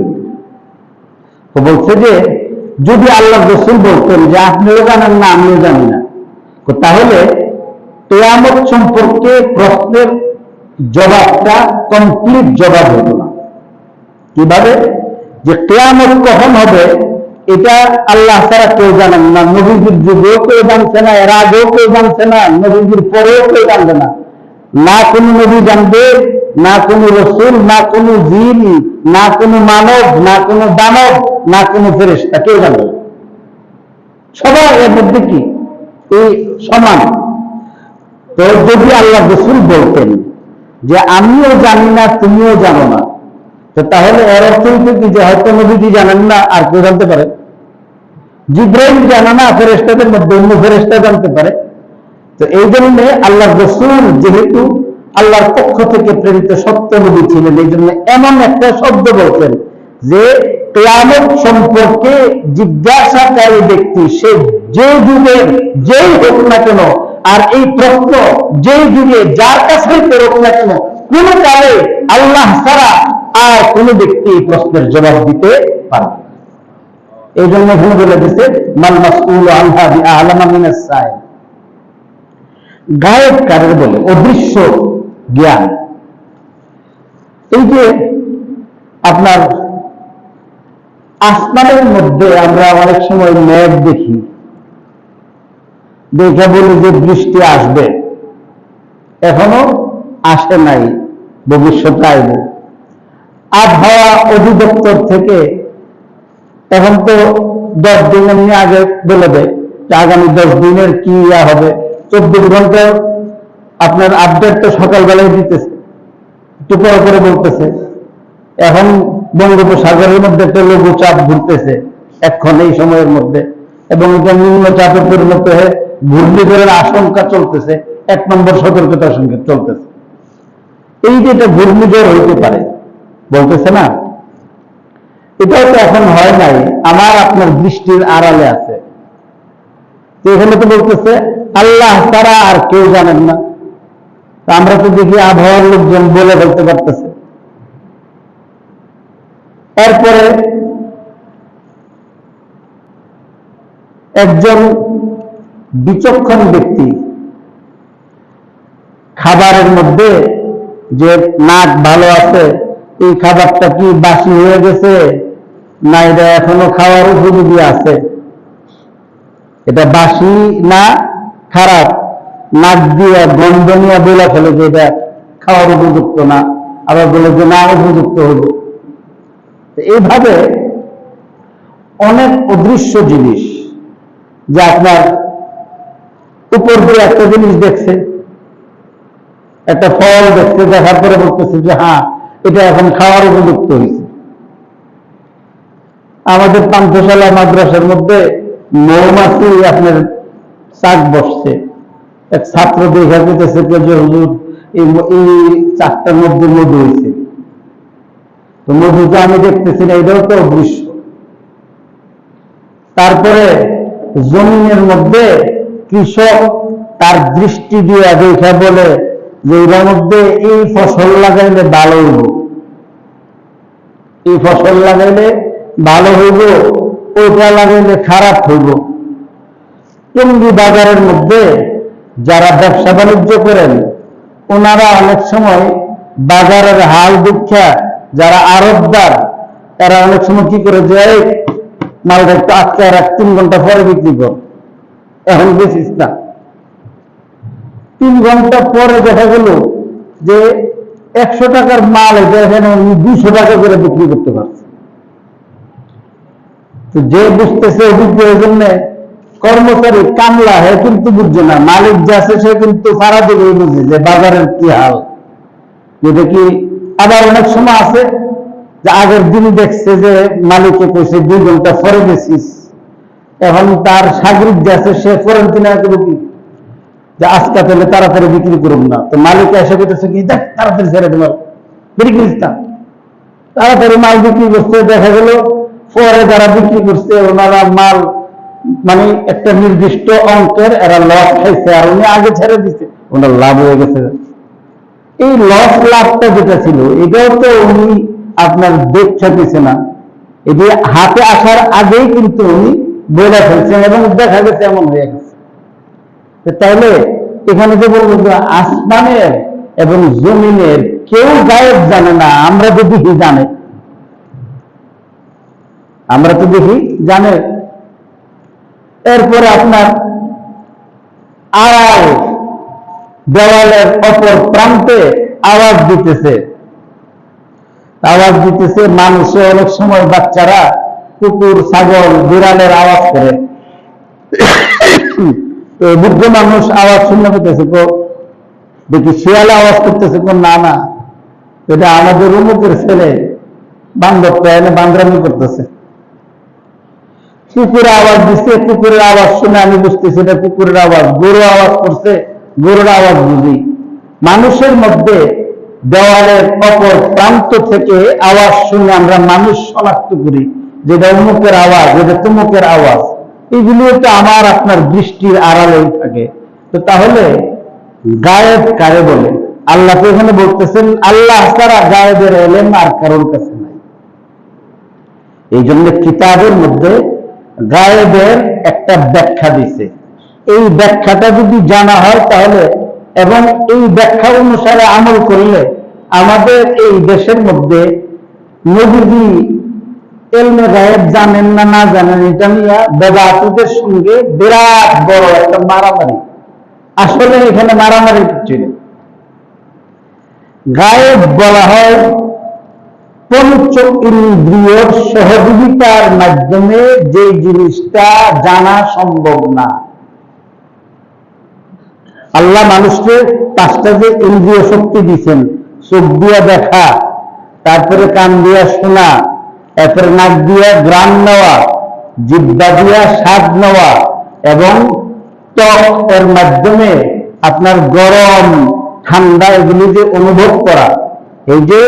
তো বলছে যে যদি আল্লাহ রাসূল বলতেন যে আপনিও জানেন না আমিও জানি না, তাহলে কিয়ামত সম্পর্কে প্রশ্নের জবাবটা কমপ্লিট জবাব হতো না। কিভাবে? যে কিয়ামত কখন হবে এটা আল্লাহ ছাড়া কেউ জানেন না, নবীজির যুগেও কেউ জানছে না, এর আগেও কেউ জানছে না, নবীজির পরেও কেউ জানবে না। না কোনো নবী জানবে, না কোনো রাসূল, না কোনো জিন, না কোনো মানব, না কোনো দানব, না কোনো ফেরেশতা, কেউ জানবে না। সবাই এর মধ্যে কি এই সমান। তো যদি আল্লাহ রাসূল বলতেন যে আমিও জানি না তুমিও জানো না, তো তাহলে এর অর্থ হইতো কি যে হয়তো নবীজি জানেন না আর কেউ জানতে পারে, জিবরাইল জানে না ফেরেশতাদের মধ্যে অন্য ফেরেশতা জানতে পারে। তো এই জন্য আল্লাহ রাসূল যেহেতু আল্লাহর পক্ষ থেকে প্রেরিত সত্য নবী ছিলেন, এই জন্য এমন একটা শব্দ বলছেন যে কিয়ামত সম্পর্কে জিজ্ঞাসাকারী ব্যক্তি সে যে যুগের যেই হোক না কেন, আর এই প্রশ্ন যে যুগে যার কাছে হোক না কেন, কোন কালে আল্লাহ ছাড়া আর কোন ব্যক্তি এই প্রশ্নের জবাব দিতে পারবে। এই জন্য এখানে বলে দিচ্ছে মাল মাসউলু আনহা বিআলামা মিনাস সাইল। গায়েব কারে বলে? অদৃশ্য জ্ঞান। এই যে আপনার আসমানের মধ্যে আমরা অনেক সময় মেঘ দেখি, দেখে বলি যে বৃষ্টি আসবে, এখনো আসে নাই, ভবিষ্যতে আসবে। আবহাওয়া অধিদপ্তর থেকে এখন তো 10 দিন এমনি আগে বলে দেয় যে আগামী 10 দিনের কি হবে। 24 ঘন্টা আপনার আপডেট তো সকালবেলায় দিতেছে, একটু পরে পরে বলতেছে। এখন বঙ্গোপসাগরের মধ্যে একটা লঘু চাপ ঘুরতেছে এখন এই সময়ের মধ্যে, এবং এটা নিম্নচাপে পরিণত হয়ে ঘূর্ণিঝড়ের আশঙ্কা চলতেছে, 1 নম্বর সতর্কতা সঙ্গে চলতেছে। এই যে এটা ঘূর্ণিঝড় হইতে পারে বলতেছে না, এটাও তো এখন হয় নাই, আমার আপনার দৃষ্টির আড়ালে আছে। তো এখানে তো বলতেছে আল্লাহ ছাড়া আর কেউ জানেন না। আমরা তো দেখি আবহাওয়ার লোকজন বলে বলতে পারতেছে। এরপরে একজন বিচক্ষণ ব্যক্তি খাবারের মধ্যে যে নাক ভালো আছে, এই খাবারটা কি বাসি হয়ে গেছে না এটা এখনো খাওয়ার উপযোগী আছে, এটা বাসি না খারাপ, নাক দিয়ে গন্ধ নিয়ে বলে ফেলে যে এটা খাওয়ার উপযুক্ত না, আবার বলে যে না উপযুক্ত হইব। এইভাবে অনেক অদৃশ্য জিনিস, যে আপনার উপর দিয়ে একটা জিনিস দেখছে, একটা ফল দেখছে, দেখার পরে বলতেছে যে হ্যাঁ এটা এখন খাওয়ার উপযুক্ত হয়েছে। আমাদের পান্থশালা মাদ্রাসার মধ্যে মৌমাছি আপনার চাক বসছে, এক ছাত্র দেখা যেতেছে যে হুজুর এই চাকটার মধ্যে মধু হয়েছে। তো মধুটা আমি দেখতেছি না, এটাও তো অদৃশ্য। তারপরে জমিনের মধ্যে কৃষক তার দৃষ্টি দিয়ে দেখা বলে যে এটার মধ্যে এই ফসল লাগাইলে ভালো হইব, এই ফসল লাগাইলে ভালো হইব, ওইটা লাগাইলে খারাপ হইব। টঙ্গী বাজারের মধ্যে যারা ব্যবসা বাণিজ্য করেন ওনারা অনেক সময় বাজারের হাল দীক্ষা, যারা আড়তদার তারা অনেক সময় কি করে যে মালটা একটু আটকে রাখ, 3 ঘন্টা পরে বিক্রি কর, এখন বেশিস না। 3 ঘন্টা পরে দেখা গেল যে 100 টাকার মাল এটা এখানে 200 টাকা করে বিক্রি করতে পারছে। তো যে বুঝতেছে অভিজ্ঞ, এই জন্য কর্মচারী কামলা হ্যাঁ কিন্তু বুঝছে না, মালিক যে আছে সে কিন্তু সারা দিকে বুঝে যে বাজারের কি হাল, যেটা কি। আবার অনেক সময় আছে যে আগের দিন দেখছে যে মালিককে কইছে 2 ঘন্টা পরে বেশিস, এখন তার সাগরিক যে আছে সে ফরেন কিনা কি যে আজকে তাহলে তাড়াতাড়ি বিক্রি করুন না, তো মালিক এসে করতেছে কি, দেখ তাড়াতাড়ি ছেড়ে দেবার বিক্রি না, তাড়াতাড়ি মাল বিক্রি করছে। দেখা গেল পরে যারা বিক্রি করছে ওনারা মাল মানে একটা নির্দিষ্ট অঙ্কের এরা লস খাইছে, আর উনি আগে ছেড়ে দিচ্ছে, ওনার লাভ হয়ে গেছে। এই লস লাভটা যেটা ছিল এটাও তো উনি আপনার দেখতে দিচ্ছে না, এটি হাতে আসার আগেই কিন্তু উনি বলে ফেলছেন এবং দেখা গেছে এমন হয়ে গেছে। তাহলে এখানে যে বলবো যে আসমানের এবং জমিনের কেউ গায়েব জানে না, আমরা তো দেখি জানে, আমরা তো দেখি জানে। এরপরে আপনার আড়াল দেওয়ালের অপর প্রান্তে আওয়াজ দিতেছে মানুষে অনেক সময় বাচ্চারা কুকুর ছাগল বিড়ালের আওয়াজ করে, তো বৃদ্ধ মানুষ আওয়াজ শুনে পেতেছে, তো দেখি শিয়ালে আওয়াজ করতেছে, কোন না না এটা আমাদের উন্মুখের ছেলে বান্ধব এনে বান্দরামি করতেছে। কুকুরের আওয়াজ দিচ্ছে, কুকুরের আওয়াজ শুনে আমি বুঝতেছি এটা কুকুরের আওয়াজ, গরু আওয়াজ করছে গরুর আওয়াজ বুঝি। মানুষের মধ্যে দেওয়ালের অপর প্রান্ত থেকে আওয়াজ শুনে আমরা মানুষ শনাক্ত করি যেটা উন্মুখের আওয়াজ, যেটা তুমুকের আওয়াজ। এগুলো তো আমার আপনার দৃষ্টির আড়ালেই থাকে। তো তাহলে গায়েব কারে বলে? আল্লাহ তো এখানে বলতেছেন আল্লাহ ছাড়া গায়েবের এলেম আর কারোর কাছে নাই। এই জন্য কিতাবের মধ্যে গায়েবের একটা ব্যাখ্যা দিছে। এই ব্যাখ্যাটা যদি জানা হয় তাহলে এবং এই ব্যাখ্যা অনুসারে আমল করলে আমাদের এই দেশের মধ্যে নবীজি এলমে গায়েব জানেন না না জানেন এটা নিয়ে বেদাতীদের সঙ্গে বিরাট বড় একটা মারামারি। আসলে এখানে মারামারি ছিল। গায়েব বলা হয় পঞ্চ ইন্দ্রিয়র সহযোগিতার মাধ্যমে যে জিনিসটা জানা সম্ভব না। আল্লাহ মানুষকে পাঁচটা যে ইন্দ্রিয় শক্তি দিচ্ছেন, চোখ দিয়া দেখা, তারপরে কান দিয়া শোনা, এরপরে নাক দিয়া ঘ্রাণ নেওয়া, জিহ্বা দিয়া স্বাদ নেওয়া এবং ত্বক এর মাধ্যমে আপনার গরম ঠান্ডা এগুলি যে অনুভব করা, এই যে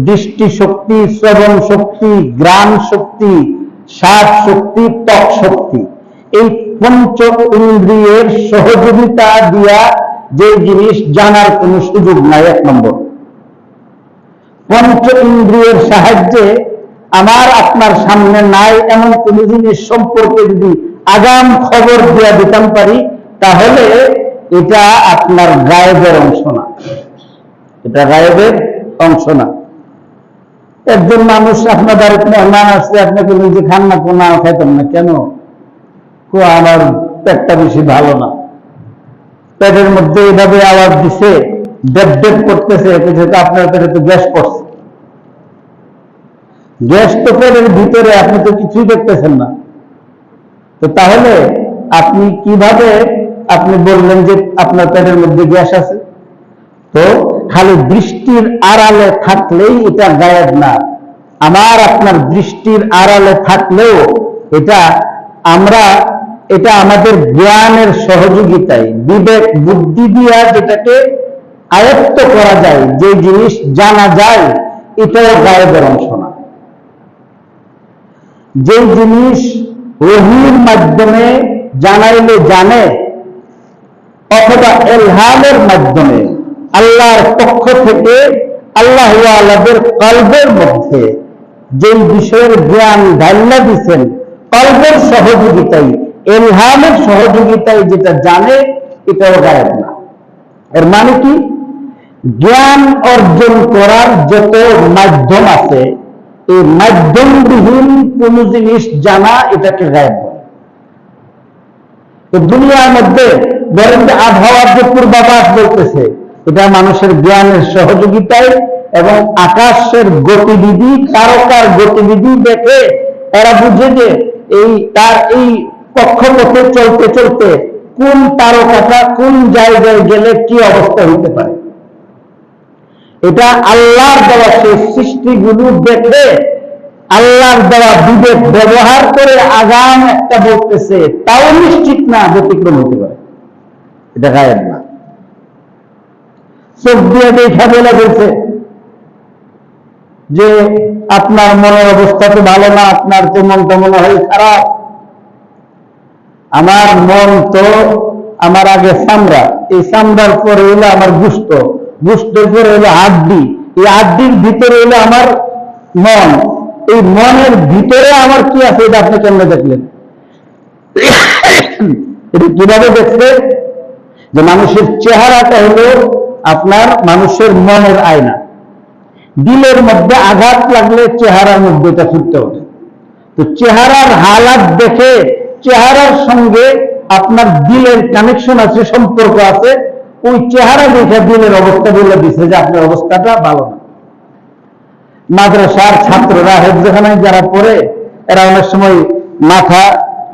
দৃষ্টি শক্তি, শ্রবণ শক্তি, ঘ্রাণ শক্তি, স্বাদ শক্তি, ত্বক শক্তি, এই পঞ্চ ইন্দ্রিয়ের সহযোগিতা দিয়া যে জিনিস জানার কোনো সুযোগ নাই। এক নম্বর, পঞ্চ ইন্দ্রিয়ের সাহায্যে আমার আপনার সামনে নাই এমন কোন জিনিস সম্পর্কে যদি আগাম খবর দিয়া দিতাম পারি তাহলে এটা আপনার গায়েবের অংশ না, এটা গায়েবের অংশ না। একজন মানুষ আপনার বাড়িতে মেহমান আসলে আপনাকে নিজে খান না, কোনা খাইতাম না, কেন? আমার পেটটা বেশি ভালো না, পেটের মধ্যে এভাবে আওয়াজ দিছে, ডেপ ডেপ করতেছে, আপনার পেটে তো গ্যাস পড়ছে। গ্যাস তো পেটের ভিতরে, আপনি তো কিছুই দেখতেছেন না। তো তাহলে আপনি কিভাবে আপনি বললেন যে আপনার পেটের মধ্যে গ্যাস আছে? তো খালি দৃষ্টির আড়ালে থাকলেই এটা গায়েব না। আমার আপনার দৃষ্টির আড়ালে থাকলেও এটা এটা আমাদের জ্ঞানের সহযোগিতায় বিবেক বুদ্ধি দিয়া যেটাকে আয়ত্ত করা যায়, যে জিনিস জানা যায়, এটাও গায়েবের অংশ না। যে জিনিস ওহীর মাধ্যমে জানাইলে জানে অথবা ইলহামের মাধ্যমে আল্লাহর পক্ষ থেকে আল্লাহ ওয়ালাদের কলবের মধ্যে যে বিষয়ের জ্ঞান ঢাল্লা দিচ্ছেন, কলবের সহযোগিতায়, ইলহামের সহযোগিতায় যেটা জানে, এটাও গায়েব না। এর মানে কি? জ্ঞান অর্জন করার যত মাধ্যম আছে, এই মাধ্যমবিহীন কোন জিনিস জানা এটাকে গায়েব বলে। তো দুনিয়ার মধ্যে ধরেন যে আবহাওয়ার যে পূর্বাভাস বলতেছে, এটা মানুষের জ্ঞানের সহযোগিতায় এবং আকাশের গতিবিধি, তারকার গতিবিধি দেখে এরা বুঝে যে এই কক্ষপথে চলতে চলতে কোন তারকাটা কোন জায়গায় গেলে কি অবস্থা হতে পারে। এটা আল্লাহর দেওয়া সেই সৃষ্টিগুলো দেখে আল্লাহর দেওয়া বিবেক ব্যবহার করে আগাম একটা বলতেছে, তাও নিশ্চিত না ব্যতিক্রম হতে পারে। এটা গায়েব না। চোখ দিয়ে দেখা বলে বলছে যে আপনার মনের অবস্থা তো ভালো না, আপনার তো মনটা মনে হয় খারাপ। আমার মন তো আমার আগে চামড়া, এই চামড়ার পরে হলো আমার গুস্ত, গুস্তের পরে হলো হাড্ডি, এই হাড্ডির ভিতরে হলো আমার মন, এই মনের ভিতরে আমার কি আছে এটা আপনি কেমনে দেখলেন? এটা কিভাবে দেখছে? যে মানুষের চেহারাটা হলো আপনার মানুষের মনের আয়না। দিলের মধ্যে আঘাত লাগলে চেহারার মধ্যে এটা ফুটতে ওঠে। তো চেহারার হালাত দেখে চেহারার সঙ্গে আপনার দিলের কানেকশন আছে, সম্পর্ক আছে। ওই চেহারা দেখে দিলের অবস্থা বলে দিচ্ছে যে আপনার অবস্থাটা ভালো না। মাদ্রাসার ছাত্ররা হেফজখানায় যারা পড়ে এরা অনেক সময় মাথা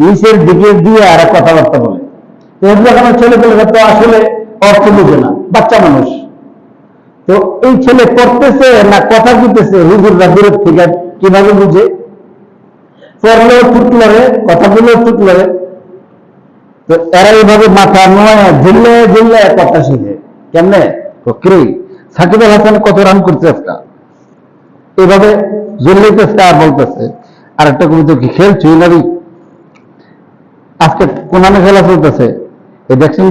নিচের দিকে দিয়ে আর কথাবার্তা বলে। হেফজখানার ছেলেপেলেরা তো আসলে অর্থ বুঝে না, বাচ্চা মানুষ। তো এই ছেলে পড়তেছে না কথা বুঝতেছে, হুজুররা দূরের থেকে কিভাবে বুঝে? পড়লেও টুকলরে, কথাগুলো টুকলরে। তো এরা এইভাবে মাথা নয় ঝিল্লে ঝিল্লে কথা শিখে। কেমনে? সাকিব আল হাসান কত রান করছে একটা, এইভাবে ঝুল্লাইতেছে আর বলতেছে। আর একটা কবিতা কি খেলছুই নারী, আজকে কোনানে খেলা চলতেছে, এই দেখছেন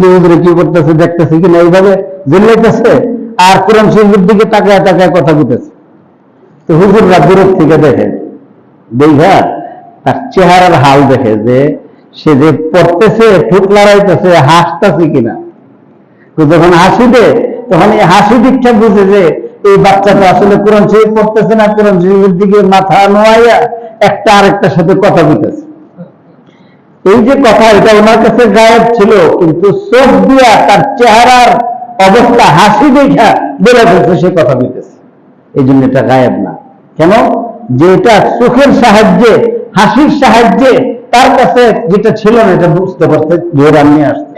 কি করতেছে, দেখতেছে কিনা, এইভাবে ঝুল্লাইতেছে আর কোরআন শরীফের দিকে তাকায় তাকায় কথা বলতেছে। তো হুজুররা দূরের থেকে দেখে, দেখা তার চেহারার হাল দেখে যে সে যে পড়তেছে, ঠুক লড়াইতেছে, হাসতেছে কিনা। তো যখন হাসি দেয় তখন এই হাসি দীক্ষা বুঝে যে এই বাচ্চাটা আসলে কোরআন শরীফ পড়তেছে না, কোরআন শরীফের দিকে মাথা নোয়াইয়া একটা আরেকটার সাথে কথা বলতেছে। এই যে কথা, এটা ওনার কাছে গায়েব ছিল, কিন্তু চোখ দিয়া তার চেহারার অবস্থা হাসি দেখা বলে ফেলছে সে কথা বলতেছে। এই জন্য এটা গায়েব না। কেন? যে এটা চোখের সাহায্যে, হাসির সাহায্যে তার কাছে যেটা ছিল না এটা বুঝতে পারছে, ধরে নিয়ে আসছে।